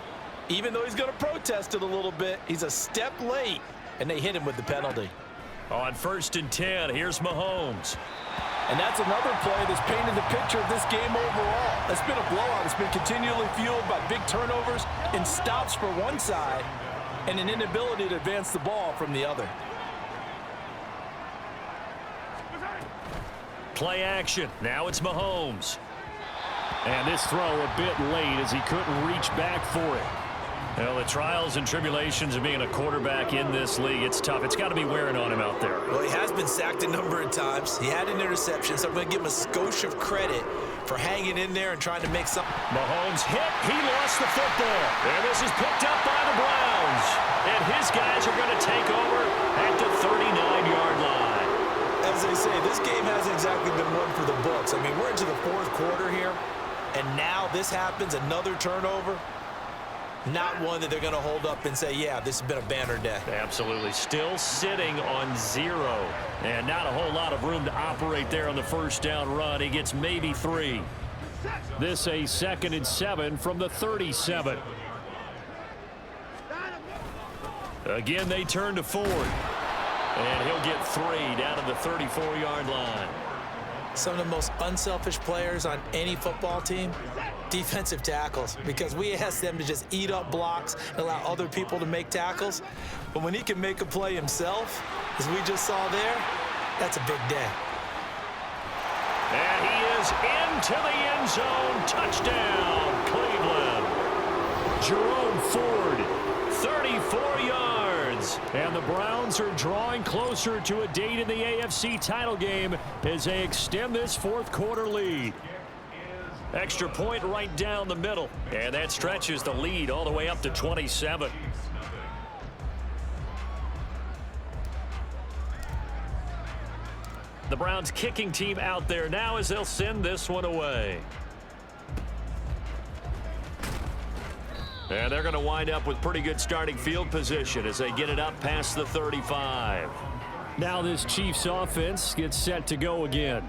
even though he's going to protest it a little bit, he's a step late, and they hit him with the penalty. On 1st and 10, here's Mahomes. And that's another play that's painted the picture of this game overall. It's been a blowout. It's been continually fueled by big turnovers and stops for one side and an inability to advance the ball from the other. Play action. Now it's Mahomes. And this throw a bit late as he couldn't reach back for it. Well, the trials and tribulations of being a quarterback in this league, it's tough. It's got to be wearing on him out there. Well, he has been sacked a number of times. He had an interception, so I'm going to give him a skosh of credit for hanging in there and trying to make something. Mahomes hit. He lost the football. And this is picked up by the Browns. And his guys are going to take over at the 39-yard line. As they say, this game hasn't exactly been one for the books. I mean, we're into the 4th quarter here, and now this happens, another turnover. Not one that they're going to hold up and say, yeah, this has been a banner day. Absolutely. Still sitting on 0. And not a whole lot of room to operate there on the 1st down run. He gets maybe 3. This a 2nd and 7 from the 37. Again, they turn to Ford. And he'll get 3 down to the 34-yard line. Some of the most unselfish players on any football team, defensive tackles, because we ask them to just eat up blocks and allow other people to make tackles. But when he can make a play himself, as we just saw there, that's a big day. And he is into the end zone. Touchdown, Cleveland. Jerome Ford, 34 yards. And the Browns are drawing closer to a date in the AFC title game as they extend this 4th quarter lead. Extra point right down the middle. And that stretches the lead all the way up to 27. The Browns kicking team out there now as they'll send this one away. And they're going to wind up with pretty good starting field position as they get it up past the 35. Now this Chiefs offense gets set to go again.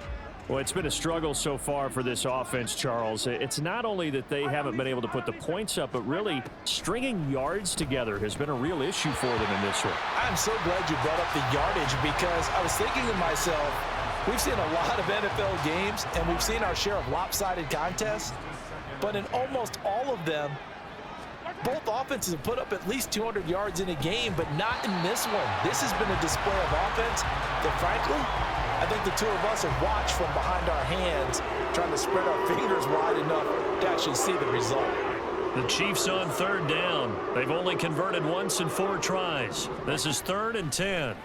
Well, it's been a struggle so far for this offense, Charles. It's not only that they haven't been able to put the points up, but really stringing yards together has been a real issue for them in this one. I'm so glad you brought up the yardage because I was thinking to myself, we've seen a lot of NFL games and we've seen our share of lopsided contests, but in almost all of them, both offenses have put up at least 200 yards in a game, but not in this one. This has been a display of offense that, frankly, I think the two of us have watched from behind our hands, trying to spread our fingers wide enough to actually see the result. The Chiefs on 3rd down. They've only converted once in 4 tries. This is 3rd and 10.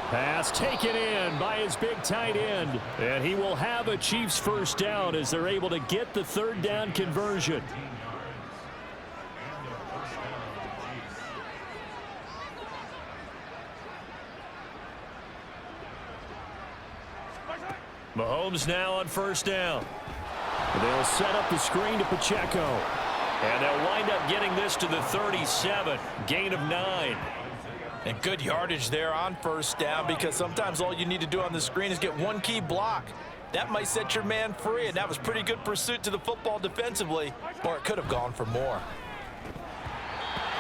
Pass taken in by his big tight end. And he will have a Chiefs first down as they're able to get the 3rd down conversion. Mahomes now on 1st down. They'll set up the screen to Pacheco. And they'll wind up getting this to the 37. Gain of 9. And good yardage there on 1st down because sometimes all you need to do on the screen is get one key block. That might set your man free, and that was pretty good pursuit to the football defensively, or it could have gone for more.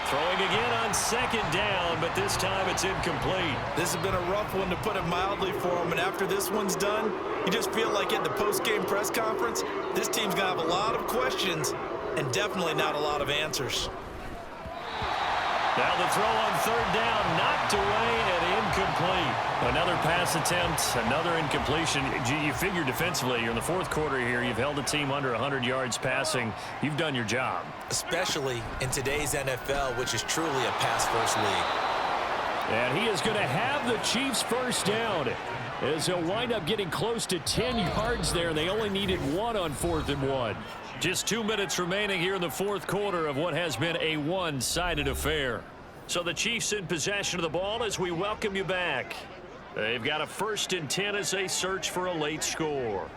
Throwing again on 2nd down, but this time it's incomplete. This has been a rough one, to put it mildly, for him, and after this one's done, you just feel like at the post-game press conference, this team's going to have a lot of questions and definitely not a lot of answers. Now the throw on 3rd down, knocked away and incomplete. Another pass attempt, another incompletion. You figure defensively, you're in the 4th quarter here, you've held the team under 100 yards passing. You've done your job. Especially in today's NFL, which is truly a pass-first league. And he is going to have the Chiefs first down as they'll wind up getting close to 10 yards there. They only needed 1 on 4th and 1. Just 2 minutes remaining here in the 4th quarter of what has been a one-sided affair. So the Chiefs in possession of the ball as we welcome you back. They've got a 1st and 10 as they search for a late score.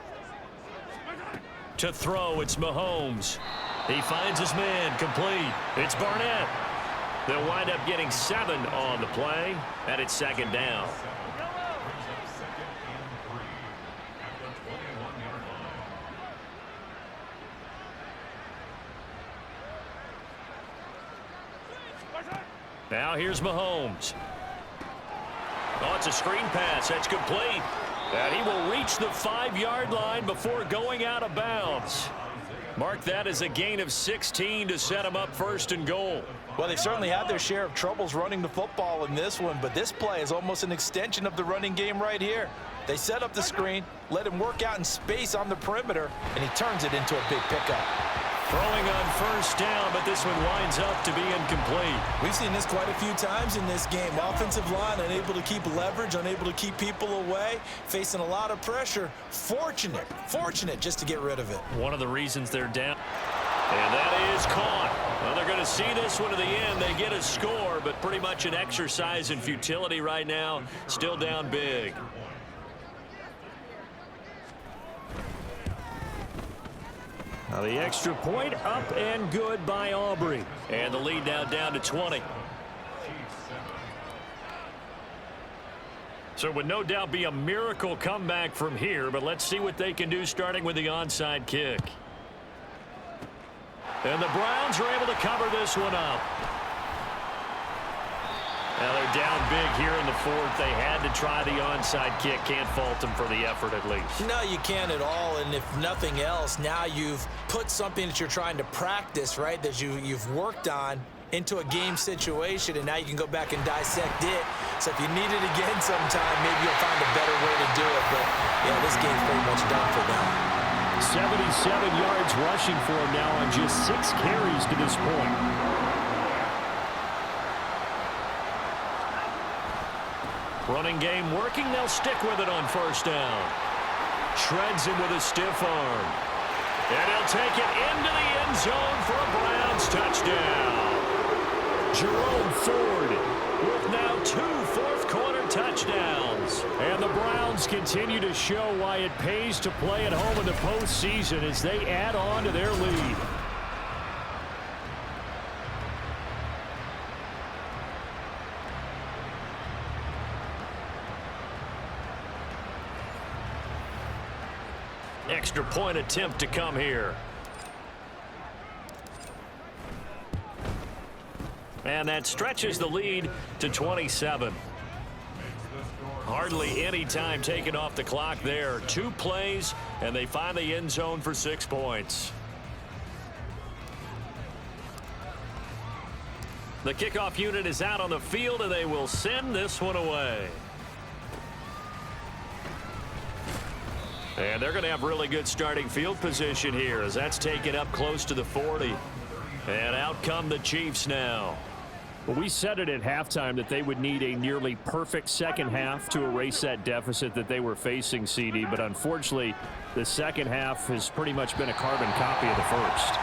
To throw, it's Mahomes. He finds his man, complete. It's Barnett. They'll wind up getting 7 on the play, and it's 2nd down. Now here's Mahomes. Oh, it's a screen pass. That's complete. And he will reach the 5-yard line before going out of bounds. Mark that as a gain of 16 to set him up 1st and goal. Well, they certainly had their share of troubles running the football in this one, but this play is almost an extension of the running game right here. They set up the screen, let him work out in space on the perimeter, and he turns it into a big pickup. Throwing on 1st down, but this one winds up to be incomplete. We've seen this quite a few times in this game. Offensive line unable to keep leverage, unable to keep people away, facing a lot of pressure. Fortunate just to get rid of it. One of the reasons they're down. And that is caught. Well, they're going to see this one to the end. They get a score, but pretty much an exercise in futility right now. Still down big. Now the extra point up and good by Aubrey. And the lead now down to 20. So it would no doubt be a miracle comeback from here, but let's see what they can do starting with the onside kick. And the Browns are able to cover this one up. Now they're down big here in the 4th. They had to try the onside kick. Can't fault them for the effort at least. No, you can't at all. And if nothing else, now you've put something that you're trying to practice, right, that you've worked on into a game situation, and now you can go back and dissect it. So if you need it again sometime, maybe you'll find a better way to do it. But, yeah, this game's pretty much done for them. 77 yards rushing for him now on just 6 carries to this point. Running game working. They'll stick with it on 1st down. Shreds him with a stiff arm. And he'll take it into the end zone for a Browns touchdown. Jerome Ford with now 2 fourth-quarter touchdowns. And the Browns continue to show why it pays to play at home in the postseason as they add on to their lead. extra point attempt to come here. And that stretches the lead to 27. Hardly any time taken off the clock there. 2 plays, and they find the end zone for 6 points. The kickoff unit is out on the field, and they will send this one away. And they're going to have really good starting field position here as that's taken up close to the 40. And out come the Chiefs now. Well, we said it at halftime that they would need a nearly perfect second half to erase that deficit that they were facing, CD. But unfortunately, the second half has pretty much been a carbon copy of the first.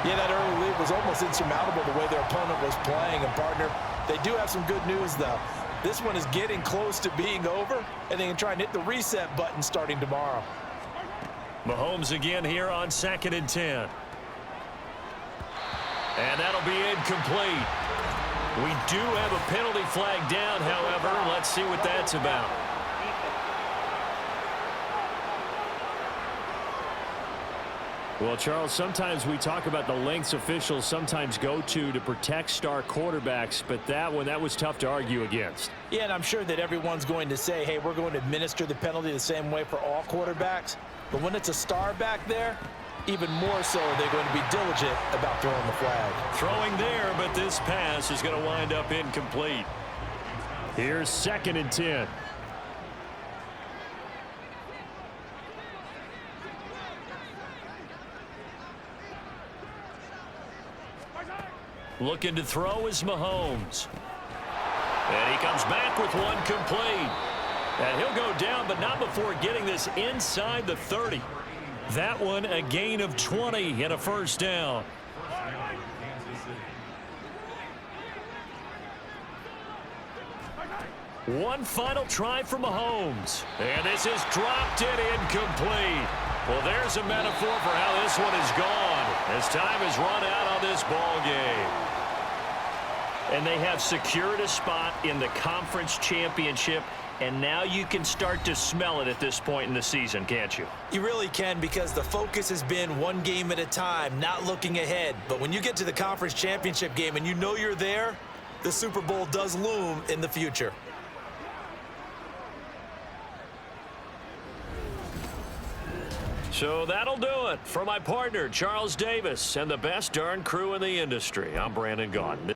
Yeah, that early lead was almost insurmountable the way their opponent was playing. And, partner, they do have some good news, though. This one is getting close to being over, and they can try and hit the reset button starting tomorrow. Mahomes again here on 2nd and 10. And that'll be incomplete. We do have a penalty flag down, however. Let's see what that's about. Well, Charles, sometimes we talk about the lengths officials sometimes go to protect star quarterbacks, but that one, that was tough to argue against. Yeah, and I'm sure that everyone's going to say, hey, we're going to administer the penalty the same way for all quarterbacks. But when it's a star back there, even more so, they're going to be diligent about throwing the flag. Throwing there, but this pass is going to wind up incomplete. Here's 2nd and 10. Looking to throw is Mahomes. And he comes back with one complete. And he'll go down, but not before getting this inside the 30. That one a gain of 20 and a first down. One final try for Mahomes. And this is dropped and incomplete. Well, there's a metaphor for how this one is gone as time has run out on this ball game. And they have secured a spot in the conference championship, and now you can start to smell it at this point in the season, can't you? You really can, because the focus has been one game at a time, not looking ahead. But when you get to the conference championship game and you know you're there, the Super Bowl does loom in the future. So that'll do it for my partner, Charles Davis, and the best darn crew in the industry. I'm Brandon Gaudin.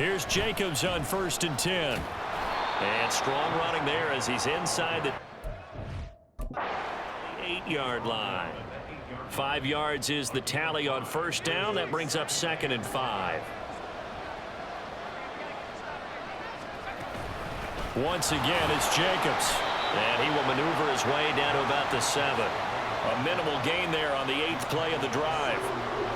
Here's Jacobs on 1st and 10. And strong running there as he's inside the 8-yard line. 5 yards is the tally on 1st down. That brings up 2nd and 5. Once again, it's Jacobs. And he will maneuver his way down to about the 7. A minimal gain there on the 8th play of the drive.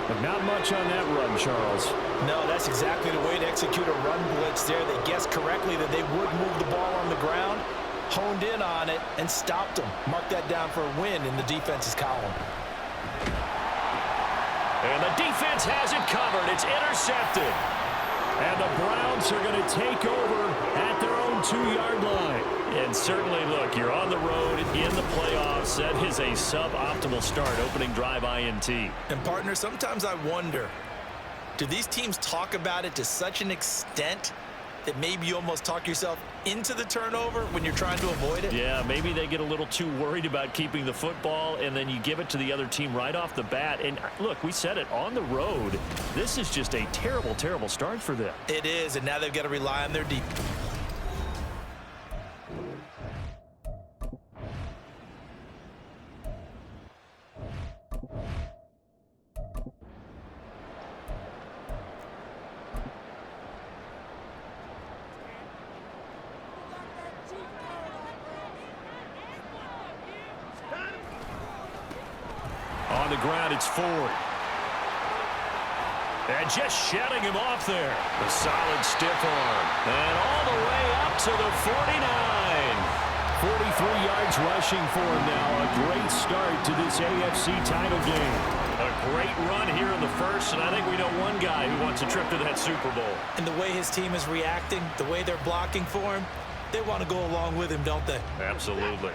But not much on that run, Charles. No, that's exactly the way to execute a run blitz there. They guessed correctly that they would move the ball on the ground, honed in on it, and stopped them. Mark that down for a win in the defense's column. And the defense has it covered. It's intercepted. And the Browns are going to take over at their own 2-yard line. And certainly, look, you're on the road in the playoffs. That is a suboptimal start, opening drive INT. And, partner, sometimes I wonder, do these teams talk about it to such an extent that maybe you almost talk yourself into the turnover when you're trying to avoid it? Yeah, maybe they get a little too worried about keeping the football, and then you give it to the other team right off the bat. And, look, we said it, on the road, this is just a terrible, terrible start for them. It is, and now they've got to rely on their defense. On the ground, it's Ford. And just shedding him off there. A solid stiff arm. And all the way up to the 49. 43 yards rushing for him now. A great start to this AFC title game. A great run here in the first, and I think we know one guy who wants a trip to that Super Bowl. And the way his team is reacting, the way they're blocking for him, they want to go along with him, don't they? Absolutely.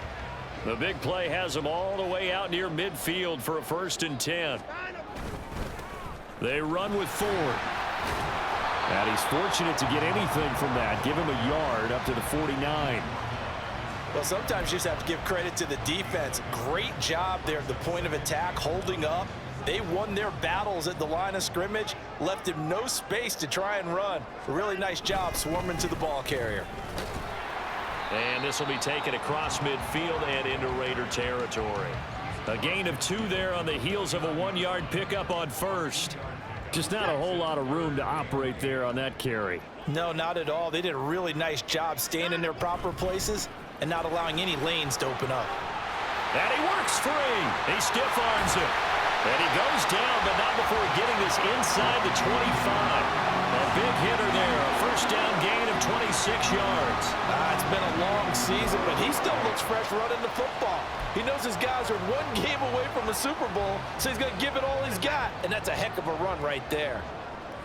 The big play has them all the way out near midfield for a 1st and 10. They run with Ford. And he's fortunate to get anything from that. Give him a yard up to the 49. Well, sometimes you just have to give credit to the defense. Great job there at the point of attack, holding up. They won their battles at the line of scrimmage, left him no space to try and run. A really nice job swarming to the ball carrier. And this will be taken across midfield and into Raider territory. A gain of 2 there on the heels of a 1-yard pickup on 1st. Just not a whole lot of room to operate there on that carry. No, not at all. They did a really nice job staying in their proper places and not allowing any lanes to open up. And he works free. He stiff arms it. And he goes down, but not before getting this inside the 25. A big hitter there. A 1st down gain of 26 yards. It's been a long season, but he still looks fresh running the football. He knows his guys are 1 game away from a Super Bowl, so he's going to give it all he's got. And that's a heck of a run right there.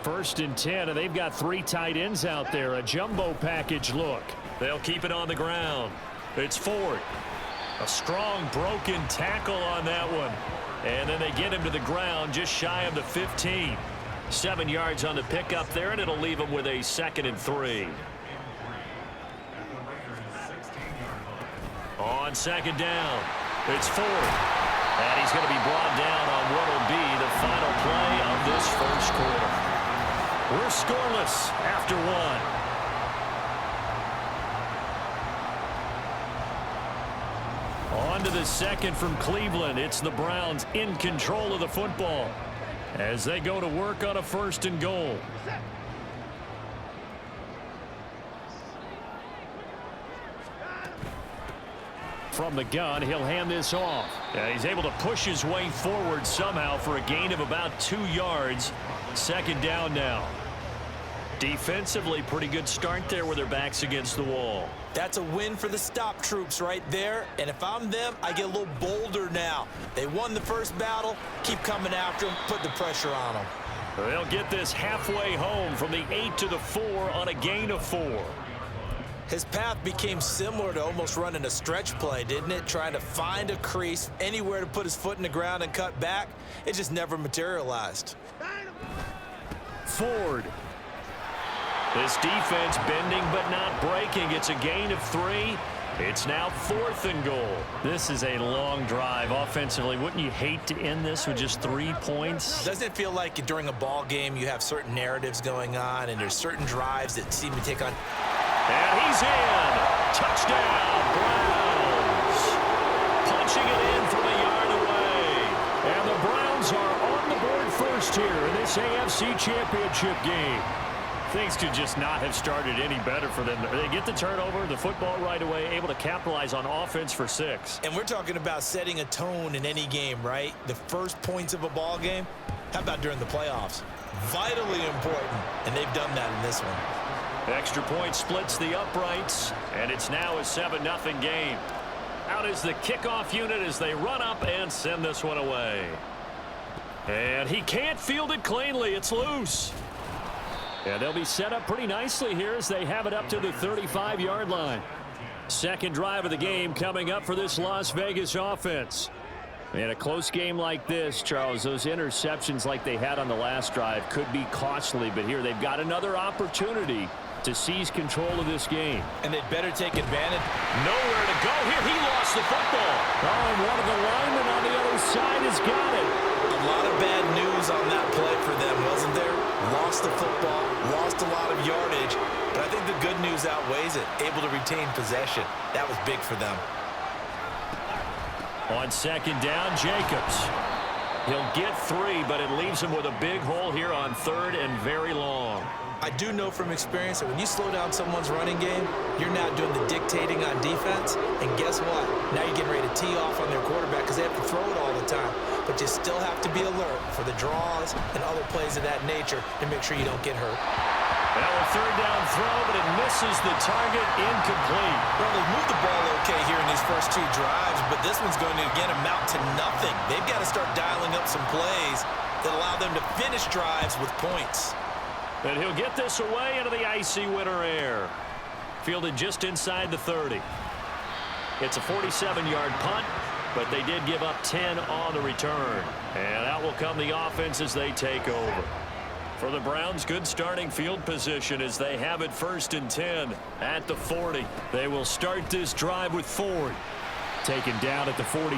1st and 10, and they've got 3 tight ends out there. A jumbo package look. They'll keep it on the ground. It's Ford. A strong broken tackle on that one. And then they get him to the ground just shy of the 15. 7 yards on the pickup there, and it'll leave him with a 2nd and 3. On 2nd down, it's Ford. And he's going to be brought down on what will be the final play of this 1st quarter. We're scoreless after 1. On to the 2nd from Cleveland. It's the Browns in control of the football as they go to work on a 1st and goal. From the gun, he'll hand this off. Yeah, he's able to push his way forward somehow for a gain of about 2 yards. 2nd down now. Defensively, pretty good start there with their backs against the wall. That's a win for the stop troops right there. And if I'm them, I get a little bolder now. They won the first battle. Keep coming after them. Put the pressure on them. They'll get this halfway home from the 8 to the 4 on a gain of 4. His path became similar to almost running a stretch play, didn't it? Trying to find a crease, anywhere to put his foot in the ground and cut back. It just never materialized. Ford. This defense bending but not breaking. It's a gain of 3. It's now 4th and goal. This is a long drive offensively. Wouldn't you hate to end this with just 3 points? Doesn't it feel like during a ball game you have certain narratives going on and there's certain drives that seem to take on? And he's in. Touchdown, Browns. Punching it in from a yard away. And the Browns are on the board first here in this AFC Championship game. Things could just not have started any better for them. They get the turnover, the football right away, able to capitalize on offense for 6. And we're talking about setting a tone in any game, right? The first points of a ball game. How about during the playoffs? Vitally important, and they've done that in this one. Extra point splits the uprights, and it's now a 7-0 game. Out is the kickoff unit as they run up and send this one away. And he can't field it cleanly. It's loose. And they'll be set up pretty nicely here as they have it up to the 35-yard line. Second drive of the game coming up for this Las Vegas offense. In a close game like this, Charles, those interceptions like they had on the last drive could be costly, but here they've got another opportunity to seize control of this game. And they'd better take advantage. Nowhere to go here. He lost the football. Oh, and one of the linemen on the other side has got it. A lot of bad news on that play for them, wasn't there? Lost the football, lost a lot of yardage, but I think the good news outweighs it. Able to retain possession. That was big for them. On second down, Jacobs. He'll get 3, but it leaves him with a big hole here on 3rd and very long. I do know from experience that when you slow down someone's running game, you're now doing the dictating on defense, and guess what? Now you're getting ready to tee off on their quarterback because they have to throw it all the time. But you still have to be alert for the draws and other plays of that nature to make sure you don't get hurt. Now a 3rd down throw, but it misses the target, incomplete. Well, they've moved the ball okay here in these first 2 drives, but this one's going to, again, amount to nothing. They've got to start dialing up some plays that allow them to finish drives with points. And he'll get this away into the icy winter air. Fielded just inside the 30. It's a 47-yard punt, but they did give up 10 on the return. And out will come the offense as they take over. For the Browns, good starting field position as they have it 1st and 10 at the 40. They will start this drive with Ford. Taken down at the 42.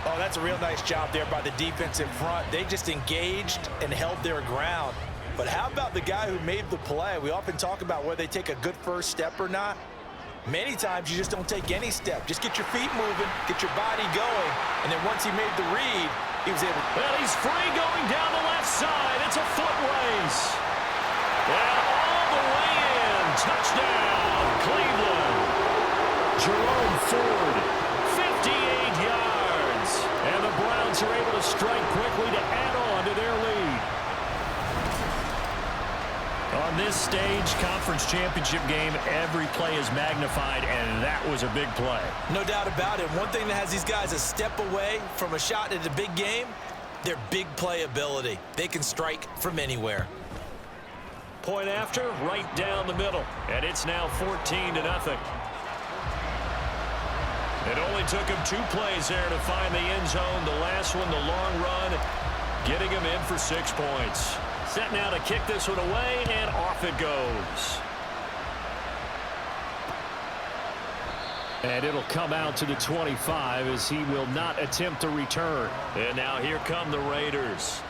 Oh, that's a real nice job there by the defense in front. They just engaged and held their ground. But how about the guy who made the play? We often talk about whether they take a good first step or not. Many times you just don't take any step. Just get your feet moving, get your body going, and then once he made the read, he was able to... Well, he's free going down the left side. It's a foot race. And all the way in. Touchdown, Cleveland. Jerome Ford. 58 yards. And the Browns are able to strike quickly to add on to their lead. On this stage, conference championship game, every play is magnified, and that was a big play. No doubt about it. One thing that has these guys a step away from a shot at a big game, their big play ability. They can strike from anywhere. Point after, right down the middle. And it's now 14-0. It only took him 2 plays there to find the end zone. The last one, the long run, getting him in for 6 points. Set now to kick this one away, and off it goes. And it'll come out to the 25 as he will not attempt to return. And now here come the Raiders.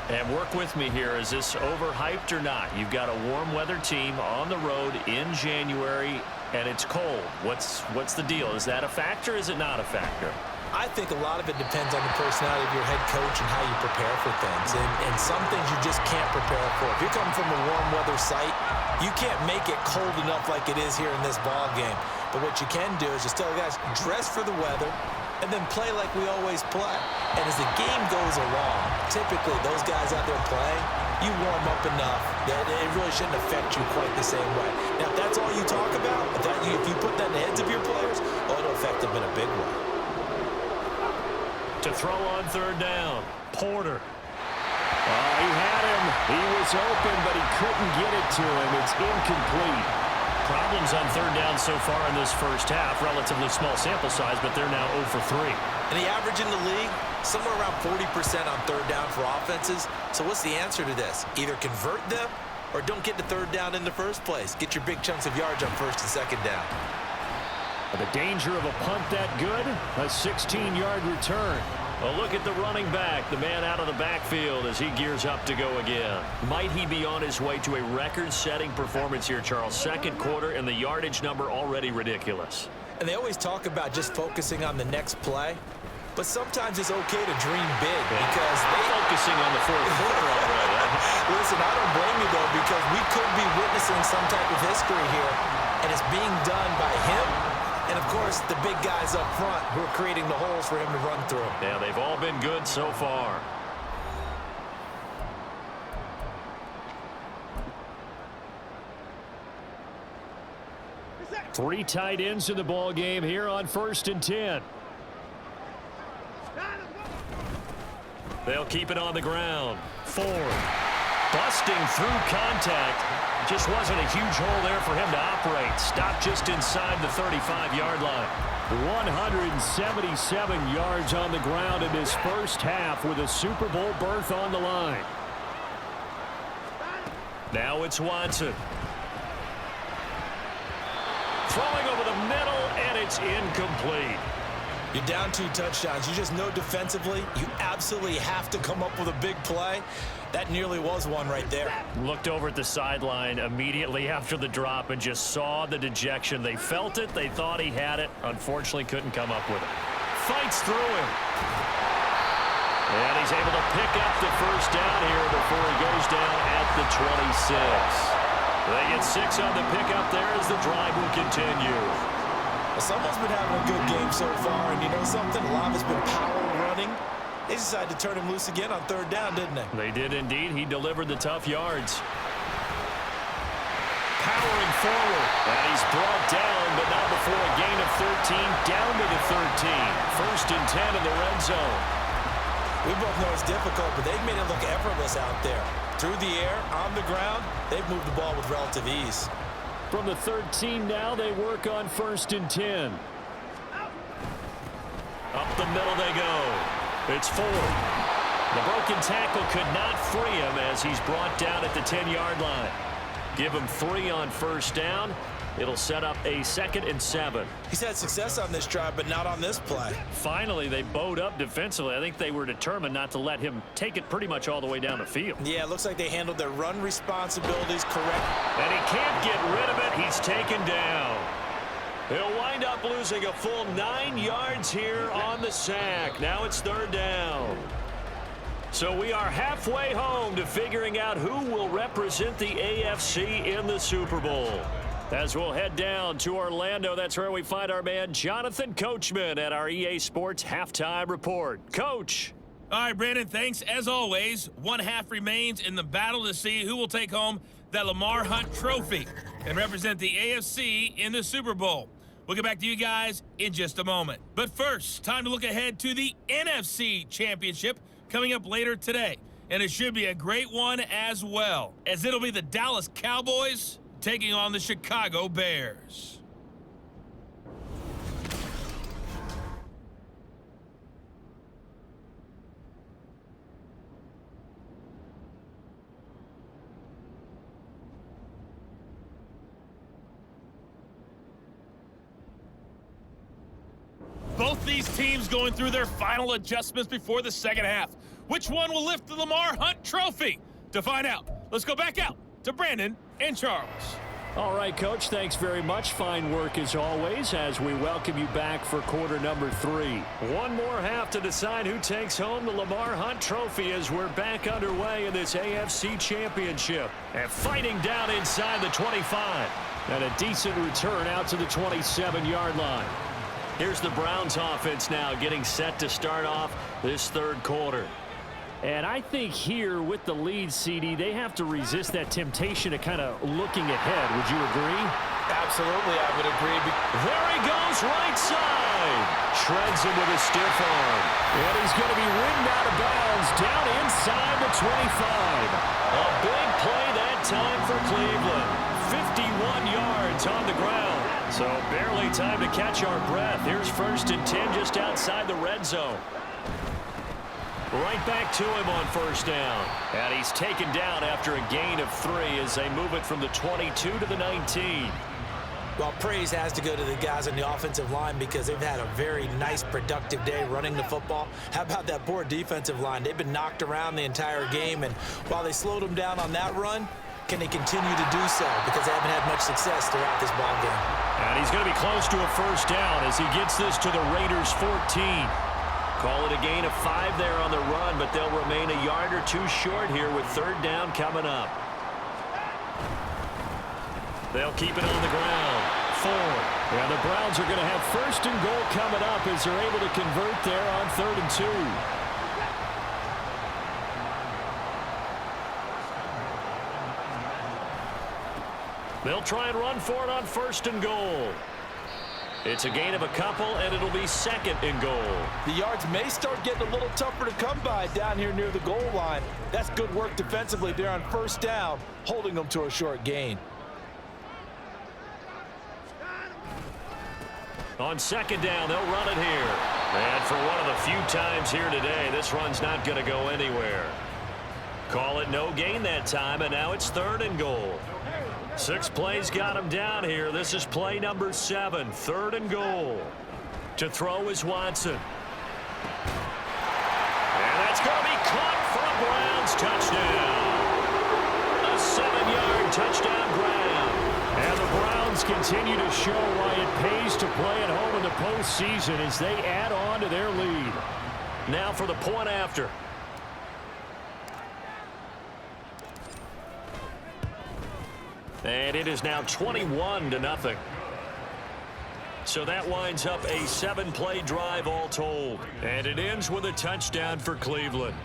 And work with me here. Is this overhyped or not? You've got a warm weather team on the road in January, and it's cold. What's the deal? Is that a factor or is it not a factor? I think a lot of it depends on the personality of your head coach and how you prepare for things. And some things you just can't prepare for. If you're coming from a warm weather site, you can't make it cold enough like it is here in this ball game. But what you can do is just tell the guys, dress for the weather, and then play like we always play. And as the game goes along, typically those guys out there playing, you warm up enough that it really shouldn't affect you quite the same way. Now, if that's all you talk about, if you put that in the heads of your players, it'll affect them in a big way. To throw on 3rd down, Porter. He had him. He was open, but he couldn't get it to him. It's incomplete. Problems on 3rd down so far in this first half. Relatively small sample size, but they're now 0 for 3. And the average in the league, somewhere around 40% on 3rd down for offenses. So what's the answer to this? Either convert them or don't get to 3rd down in the first place. Get your big chunks of yards on 1st and 2nd down. The danger of a punt that good, a 16-yard return. Well, look at the running back, the man out of the backfield as he gears up to go again. Might he be on his way to a record-setting performance here, Charles? Second quarter and the yardage number already ridiculous. And they always talk about just focusing on the next play. But sometimes it's okay to dream big because they're focusing on the fourth quarter already. Listen, I don't blame you, though, because we could be witnessing some type of history here, and it's being done by him and, of course, the big guys up front who are creating the holes for him to run through. Yeah, they've all been good so far. Three tight ends in the ball game here on 1st and 10. They'll keep it on the ground. Ford busting through contact. Just wasn't a huge hole there for him to operate. Stopped just inside the 35-yard line. 177 yards on the ground in this first half with a Super Bowl berth on the line. Now it's Watson. Throwing over the middle, and it's incomplete. You're down 2 touchdowns. You just know defensively you absolutely have to come up with a big play. That nearly was one right there. Looked over at the sideline immediately after the drop and just saw the dejection. They felt it. They thought he had it. Unfortunately, couldn't come up with it. Fights through him. And he's able to pick up the first down here before he goes down at the 26. They get 6 on the pickup there as the drive will continue. Someone's been having a good game so far, and you know something? A lot of it's been power running. They decided to turn him loose again on 3rd down, didn't they? They did indeed. He delivered the tough yards. Powering forward. And he's brought down, but not before a gain of 13, down to the 13. 1st and 10 in the red zone. We both know it's difficult, but they've made it look effortless out there. Through the air, on the ground, they've moved the ball with relative ease. From the 13 now, they work on 1st and 10. Up the middle they go. It's Ford. The broken tackle could not free him as he's brought down at the 10-yard line. Give him 3 on 1st down. It'll set up a 2nd and 7. He's had success on this drive, but not on this play. Finally, they bowed up defensively. I think they were determined not to let him take it pretty much all the way down the field. Yeah, it looks like they handled their run responsibilities correct. And he can't get rid of it. He's taken down. He'll wind up losing a full 9 yards here on the sack. Now it's 3rd down. So we are halfway home to figuring out who will represent the AFC in the Super Bowl. As we'll head down to Orlando, that's where we find our man Jonathan Coachman at our EA Sports Halftime Report. Coach. All right, Brandon, thanks. As always, 1 half remains in the battle to see who will take home that Lamar Hunt Trophy and represent the AFC in the Super Bowl. We'll get back to you guys in just a moment. But first, time to look ahead to the NFC Championship coming up later today. And it should be a great one as well, as it'll be the Dallas Cowboys taking on the Chicago Bears. Both these teams going through their final adjustments before the second half. Which one will lift the Lamar Hunt Trophy? To find out, let's go back out to Brandon and Charles. All right, Coach, thanks very much. Fine work as always as we welcome you back for quarter number 3. One more half to decide who takes home the Lamar Hunt Trophy as we're back underway in this AFC Championship. And fighting down inside the 25. And a decent return out to the 27-yard line. Here's the Browns offense now getting set to start off this 3rd quarter. And I think here with the lead, CD, they have to resist that temptation of kind of looking ahead. Would you agree? Absolutely, I would agree. There he goes, right side. Shreds him with a stiff arm. And he's going to be ridden out of bounds down inside the 25. A big play that time for Cleveland. 51 yards on the ground. So barely time to catch our breath. Here's 1st and 10 just outside the red zone. Right back to him on 1st down. And he's taken down after a gain of 3 as they move it from the 22 to the 19. Well, praise has to go to the guys on the offensive line because they've had a very nice, productive day running the football. How about that poor defensive line? They've been knocked around the entire game, and while they slowed them down on that run, can they continue to do so? Because they haven't had much success throughout this ball game. And he's going to be close to a first down as he gets this to the Raiders' 14. Call it a gain of 5 there on the run, but they'll remain a yard or two short here with third down coming up. They'll keep it on the ground. 4. And the Browns are going to have first and goal coming up as they're able to convert there on 3rd and 2. They'll try and run for it on 1st and goal. It's a gain of a couple, and it'll be 2nd and goal. The yards may start getting a little tougher to come by down here near the goal line. That's good work defensively there on 1st down, holding them to a short gain. On 2nd down, they'll run it here. And for one of the few times here today, this run's not going to go anywhere. Call it no gain that time, and now it's 3rd and goal. 6 plays got him down here. This is play number 7, 3rd and goal. To throw is Watson. And that's going to be caught for a Browns touchdown. A 7-yard touchdown grab. And the Browns continue to show why it pays to play at home in the postseason as they add on to their lead. Now for the point after. And it is now 21-0. So that winds up a 7-play drive all told. And it ends with a touchdown for Cleveland.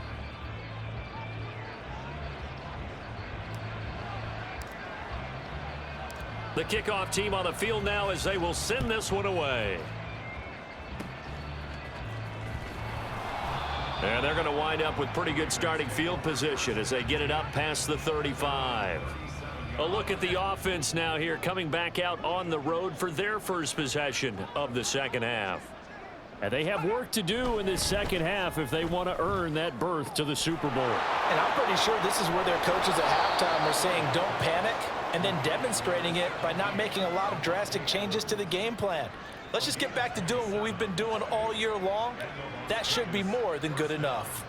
The kickoff team on the field now as they will send this one away. And they're going to wind up with pretty good starting field position as they get it up past the 35. A look at the offense now here, coming back out on the road for their first possession of the second half. And they have work to do in this second half if they want to earn that berth to the Super Bowl. And I'm pretty sure this is where their coaches at halftime were saying don't panic, and then demonstrating it by not making a lot of drastic changes to the game plan. Let's just get back to doing what we've been doing all year long. That should be more than good enough.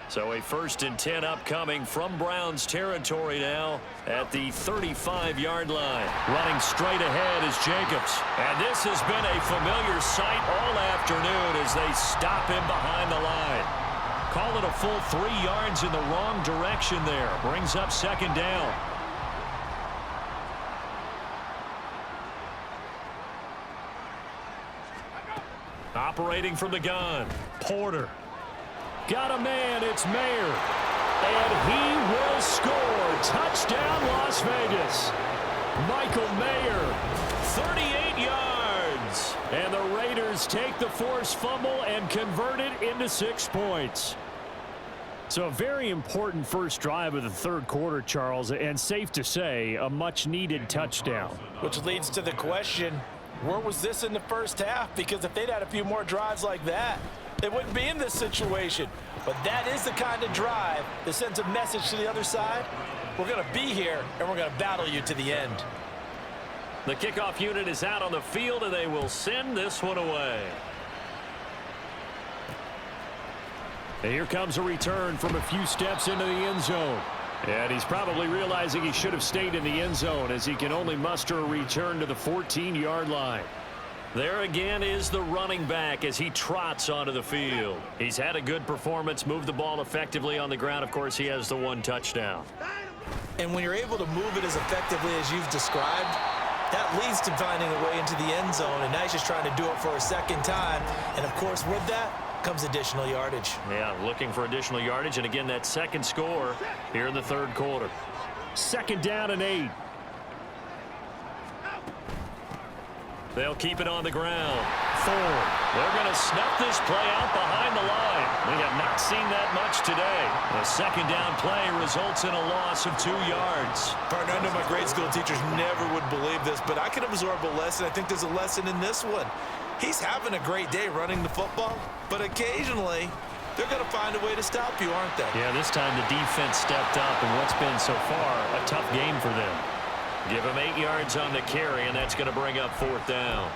So a 1st and 10 upcoming from Browns territory now at the 35-yard line. Running straight ahead is Jacobs. And this has been a familiar sight all afternoon as they stop him behind the line. Call it a full 3 yards in the wrong direction there. Brings up 2nd down. Operating from the gun, Porter. Got a man, it's Mayer. And he will score. Touchdown, Las Vegas. Michael Mayer, 38 yards. And the Raiders take the forced fumble and convert it into 6 points. So a very important first drive of the 3rd quarter, Charles, and safe to say, a much-needed touchdown. Which leads to the question, where was this in the first half? Because if they'd had a few more drives like that, they wouldn't be in this situation. But that is the kind of drive that sends a message to the other side. We're going to be here, and we're going to battle you to the end. The kickoff unit is out on the field, and they will send this one away. And here comes a return from a few steps into the end zone. And he's probably realizing he should have stayed in the end zone as he can only muster a return to the 14-yard line. There again is the running back as he trots onto the field. He's had a good performance, moved the ball effectively on the ground. Of course, he has the 1 touchdown. And when you're able to move it as effectively as you've described, that leads to finding a way into the end zone. And now he's just trying to do it for a 2nd time. And, of course, with that comes additional yardage. Yeah, looking for additional yardage. And, again, that 2nd score here in the 3rd quarter. 2nd down and 8. They'll keep it on the ground. 4. They're going to snuff this play out behind the line. We have not seen that much today. The 2nd down play results in a loss of 2 yards. Partner, I know my grade school teachers never would believe this, but I can absorb a lesson. I think there's a lesson in this one. He's having a great day running the football, but occasionally they're going to find a way to stop you, aren't they? Yeah, this time the defense stepped up in what's been so far a tough game for them. Give him 8 yards on the carry, and that's going to bring up 4th down.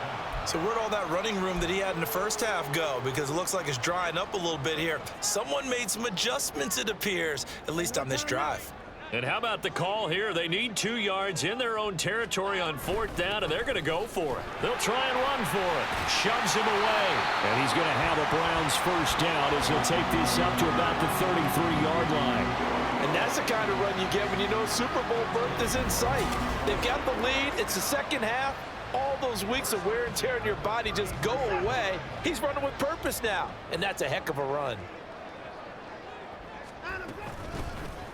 So where'd all that running room that he had in the first half go? Because it looks like it's drying up a little bit here. Someone made some adjustments, it appears, at least on this drive. And how about the call here? They need 2 yards in their own territory on 4th down, and they're going to go for it. They'll try and run for it. Shoves him away. And he's going to have a Browns first down as he'll take this up to about the 33-yard line. And that's the kind of run you get when you know Super Bowl berth is in sight. They've got the lead. It's the second half. All those weeks of wear and tear in your body just go away. He's running with purpose now, and that's a heck of a run.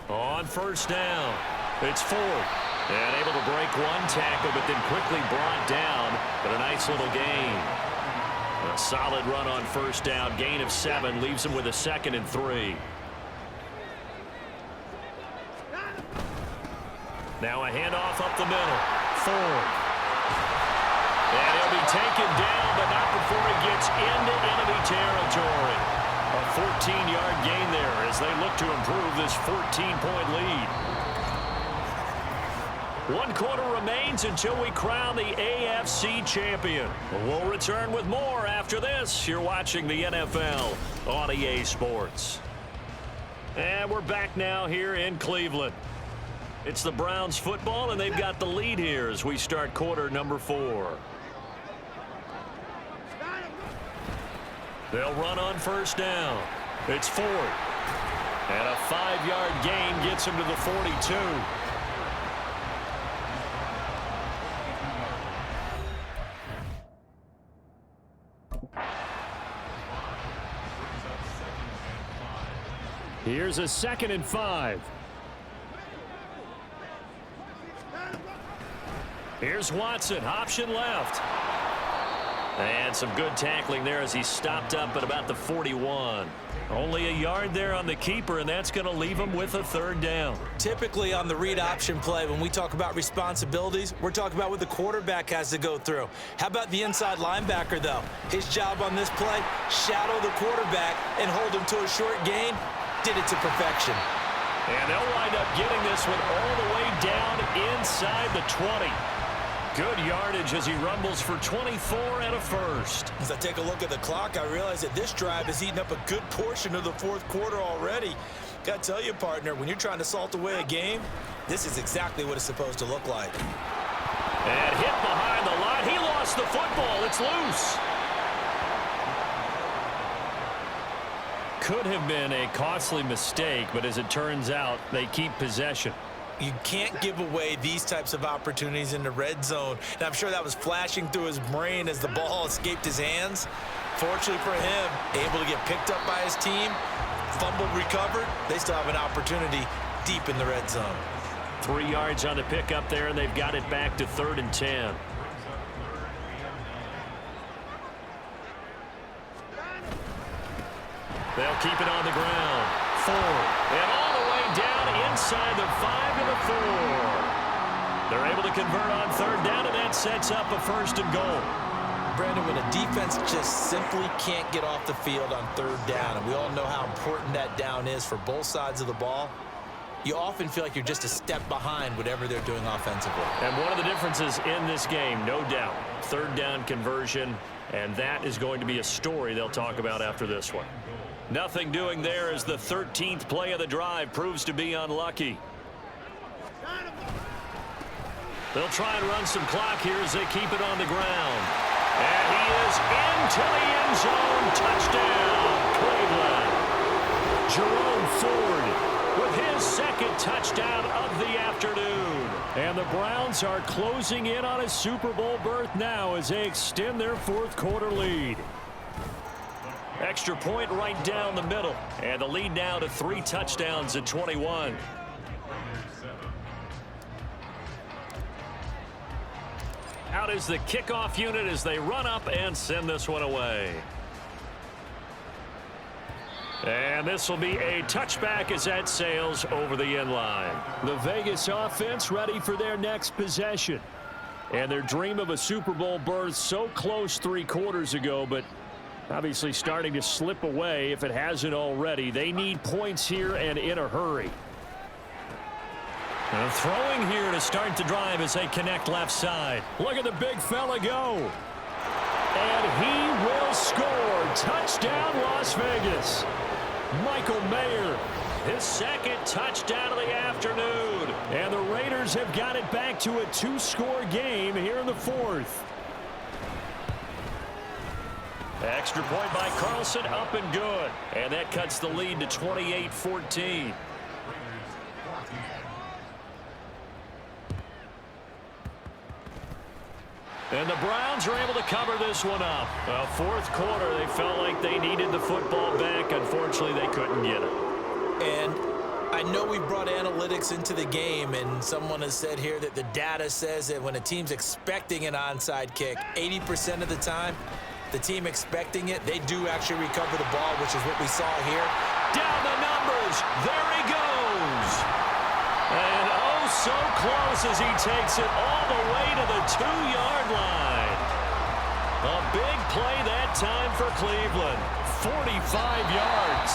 On first down, it's Ford. And able to break one tackle, but then quickly brought down. But a nice little gain. A solid run on first down. Gain of 7 leaves him with a 2nd and 3. Now a handoff up the middle. Ford. And he'll be taken down, but not before he gets into enemy territory. A 14-yard gain there as they look to improve this 14-point lead. 1 quarter remains until we crown the AFC champion. We'll return with more after this. You're watching the NFL on EA Sports. And we're back now here in Cleveland. It's the Browns football, and they've got the lead here as we start quarter number 4. They'll run on first down. It's Ford. And a 5-yard gain gets him to the 42. Here's a 2nd and 5. Here's Watson, option left. And some good tackling there as he stopped up at about the 41. Only a yard there on the keeper, and that's going to leave him with a 3rd down. Typically on the read option play, when we talk about responsibilities, we're talking about what the quarterback has to go through. How about the inside linebacker, though? His job on this play, shadow the quarterback and hold him to a short gain. Did it to perfection. And they'll wind up getting this one all the way down inside the 20. Good yardage as he rumbles for 24 and a 1st. As I take a look at the clock, I realize that this drive has eaten up a good portion of the 4th quarter already. Got to tell you, partner, when you're trying to salt away a game, this is exactly what it's supposed to look like. And hit behind the line. He lost the football. It's loose. Could have been a costly mistake, but as it turns out, they keep possession. You can't give away these types of opportunities in the red zone. And I'm sure that was flashing through his brain as the ball escaped his hands. Fortunately for him, able to get picked up by his team, fumbled, recovered. They still have an opportunity deep in the red zone. 3 yards on the pickup there, and they've got it back to 3rd and 10. They'll keep it on the ground. Ford. And all the way down inside the 5 to the 4. They're able to convert on 3rd down, and that sets up a 1st and goal. Brandon, when a defense just simply can't get off the field on 3rd down, and we all know how important that down is for both sides of the ball, you often feel like you're just a step behind whatever they're doing offensively. And one of the differences in this game, no doubt, 3rd down conversion, and that is going to be a story they'll talk about after this one. Nothing doing there as the 13th play of the drive proves to be unlucky. They'll try and run some clock here as they keep it on the ground. And he is into the end zone. Touchdown, Cleveland. Jerome Ford with his 2nd touchdown of the afternoon. And the Browns are closing in on a Super Bowl berth now as they extend their 4th quarter lead. Extra point right down the middle. And the lead now to 3 touchdowns at 21. Out is the kickoff unit as they run up and send this one away. And this will be a touchback as that sails over the end line. The Vegas offense ready for their next possession. And their dream of a Super Bowl berth so close 3 quarters ago, but obviously starting to slip away if it hasn't already. They need points here and in a hurry. And throwing here to start the drive as they connect left side. Look at the big fella go. And he will score. Touchdown, Las Vegas. Michael Mayer. His second touchdown of the afternoon. And the Raiders have got it back to a 2-score game here in the fourth. Extra point by Carlson, up and good. And that cuts the lead to 28-14. And the Browns are able to cover this one up. Fourth quarter, they felt like they needed the football back. Unfortunately, they couldn't get it. And I know we brought analytics into the game, and someone has said here that the data says that when a team's expecting an onside kick, 80% of the time, the team expecting it, they do actually recover the ball, which is what we saw here. Down the numbers. There he goes. And oh, so close as he takes it all the way to the 2-yard line. A big play that time for Cleveland. 45 yards.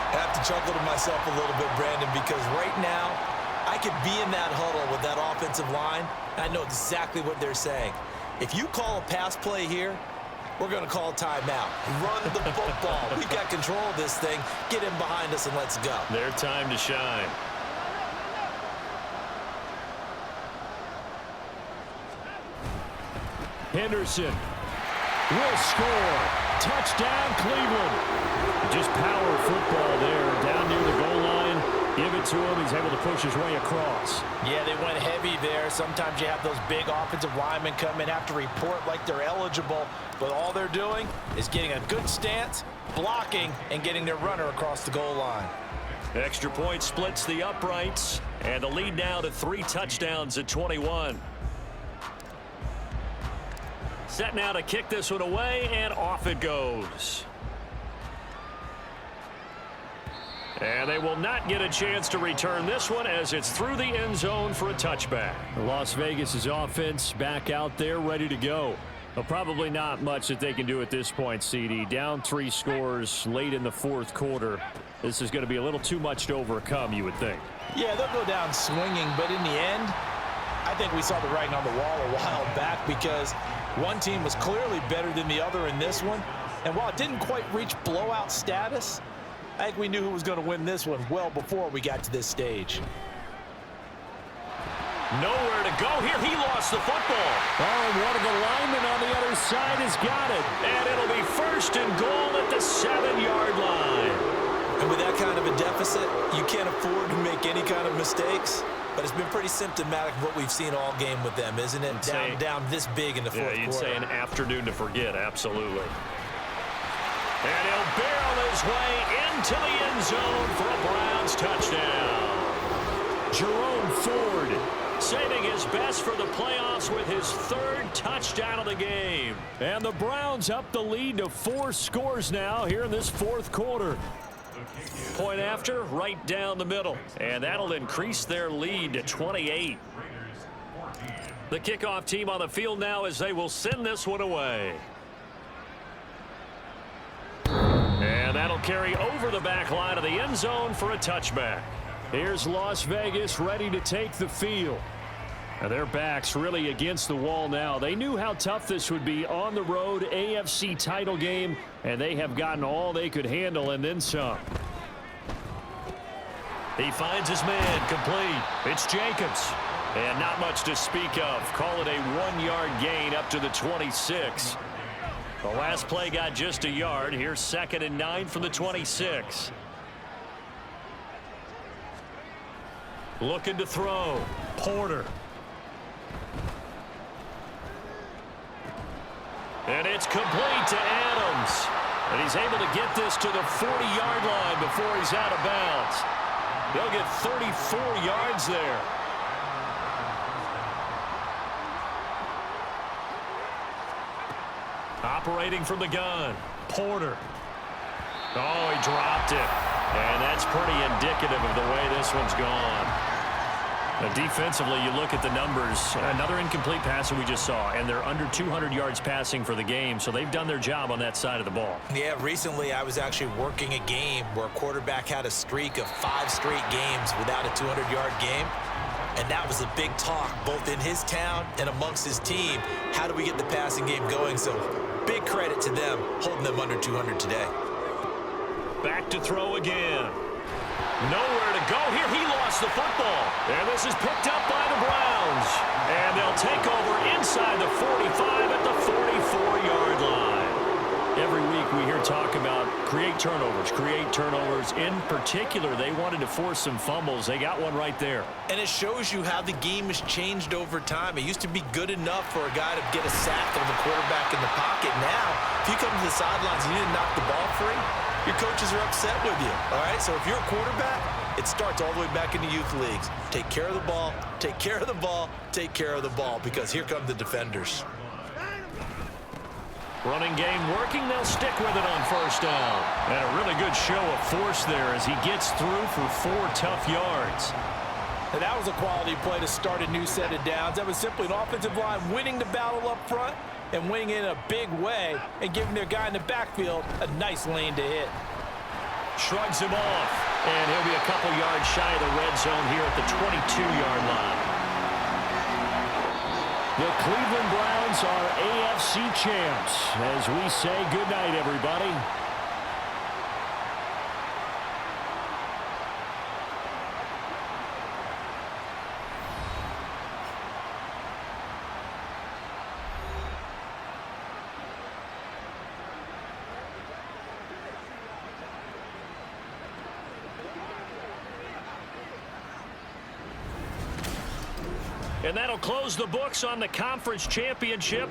I have to chuckle to myself a little bit, Brandon, because right now I could be in that huddle with that offensive line, and I know exactly what they're saying. If you call a pass play here, we're going to call a timeout. Run the football. We've got control of this thing. Get in behind us and let's go. Their time to shine. Henderson will score. Touchdown, Cleveland. Just power football there. Down near the goal line. Give it to him. He's able to push his way across. Yeah, they went heavy there. Sometimes you have those big offensive linemen come in, have to report like they're eligible, but all they're doing is getting a good stance, blocking, and getting their runner across the goal line. Extra point splits the uprights, and the lead now to 3 touchdowns at 21. Set now to kick this one away, and off it goes. And they will not get a chance to return this one as it's through the end zone for a touchback. Las Vegas' offense back out there ready to go. Well, probably not much that they can do at this point, CD. Down 3 scores late in the fourth quarter. This is going to be a little too much to overcome, you would think. Yeah, they'll go down swinging, but in the end, I think we saw the writing on the wall a while back because one team was clearly better than the other in this one. And while it didn't quite reach blowout status, I think we knew who was going to win this one well before we got to this stage. Nowhere to go here. He lost the football. Oh, and one of the linemen on the other side has got it. And it'll be 1st and goal at the 7-yard line. And with that kind of a deficit, you can't afford to make any kind of mistakes. But it's been pretty symptomatic of what we've seen all game with them, isn't it? Down this big in the fourth quarter. You'd say an afternoon to forget, absolutely. And he'll barrel his way into the end zone for a Browns touchdown. Jerome Ford saving his best for the playoffs with his 3rd touchdown of the game. And the Browns up the lead to 4 scores now here in this fourth quarter. Point after, right down the middle. And that'll increase their lead to 28. The kickoff team on the field now as they will send this one away. And that'll carry over the back line of the end zone for a touchback. Here's Las Vegas ready to take the field. Now their backs really against the wall now. They knew how tough this would be on the road, AFC title game, and they have gotten all they could handle and then some. He finds his man complete. It's Jacobs. And not much to speak of. Call it a 1-yard gain up to the 26. The last play got just a yard. Here's 2nd and 9 from the 26. Looking to throw. Porter. And it's complete to Adams. And he's able to get this to the 40-yard line before he's out of bounds. They'll get 34 yards there. Operating from the gun. Porter. Oh, he dropped it. And that's pretty indicative of the way this one's gone. Now, defensively, you look at the numbers. Another incomplete pass that we just saw, and they're under 200 yards passing for the game, so they've done their job on that side of the ball. Yeah, recently I was actually working a game where a quarterback had a streak of 5 straight games without a 200-yard game. And that was a big talk, both in his town and amongst his team. How do we get the passing game going? So big credit to them, holding them under 200 today. Back to throw again. Nowhere to go here. He lost the football. And this is picked up by the Browns. And they'll take over inside the 45 at the 44-yard line. Every week we hear talk about create turnovers. In particular, they wanted to force some fumbles. They got one right there. And it shows you how the game has changed over time. It used to be good enough for a guy to get a sack on the quarterback in the pocket. Now, if you come to the sidelines and you didn't knock the ball free, your coaches are upset with you, all right? So if you're a quarterback, it starts all the way back in the youth leagues. Take care of the ball, take care of the ball, take care of the ball, because here come the defenders. Running game working. They'll stick with it on first down. And a really good show of force there as he gets through for 4 tough yards. And that was a quality play to start a new set of downs. That was simply an offensive line winning the battle up front and winning it in a big way and giving their guy in the backfield a nice lane to hit. Shrugs him off. And he'll be a couple yards shy of the red zone here at the 22-yard line. The Cleveland Browns are AFC champs as we say goodnight, everybody. And that'll close the books on the conference championship.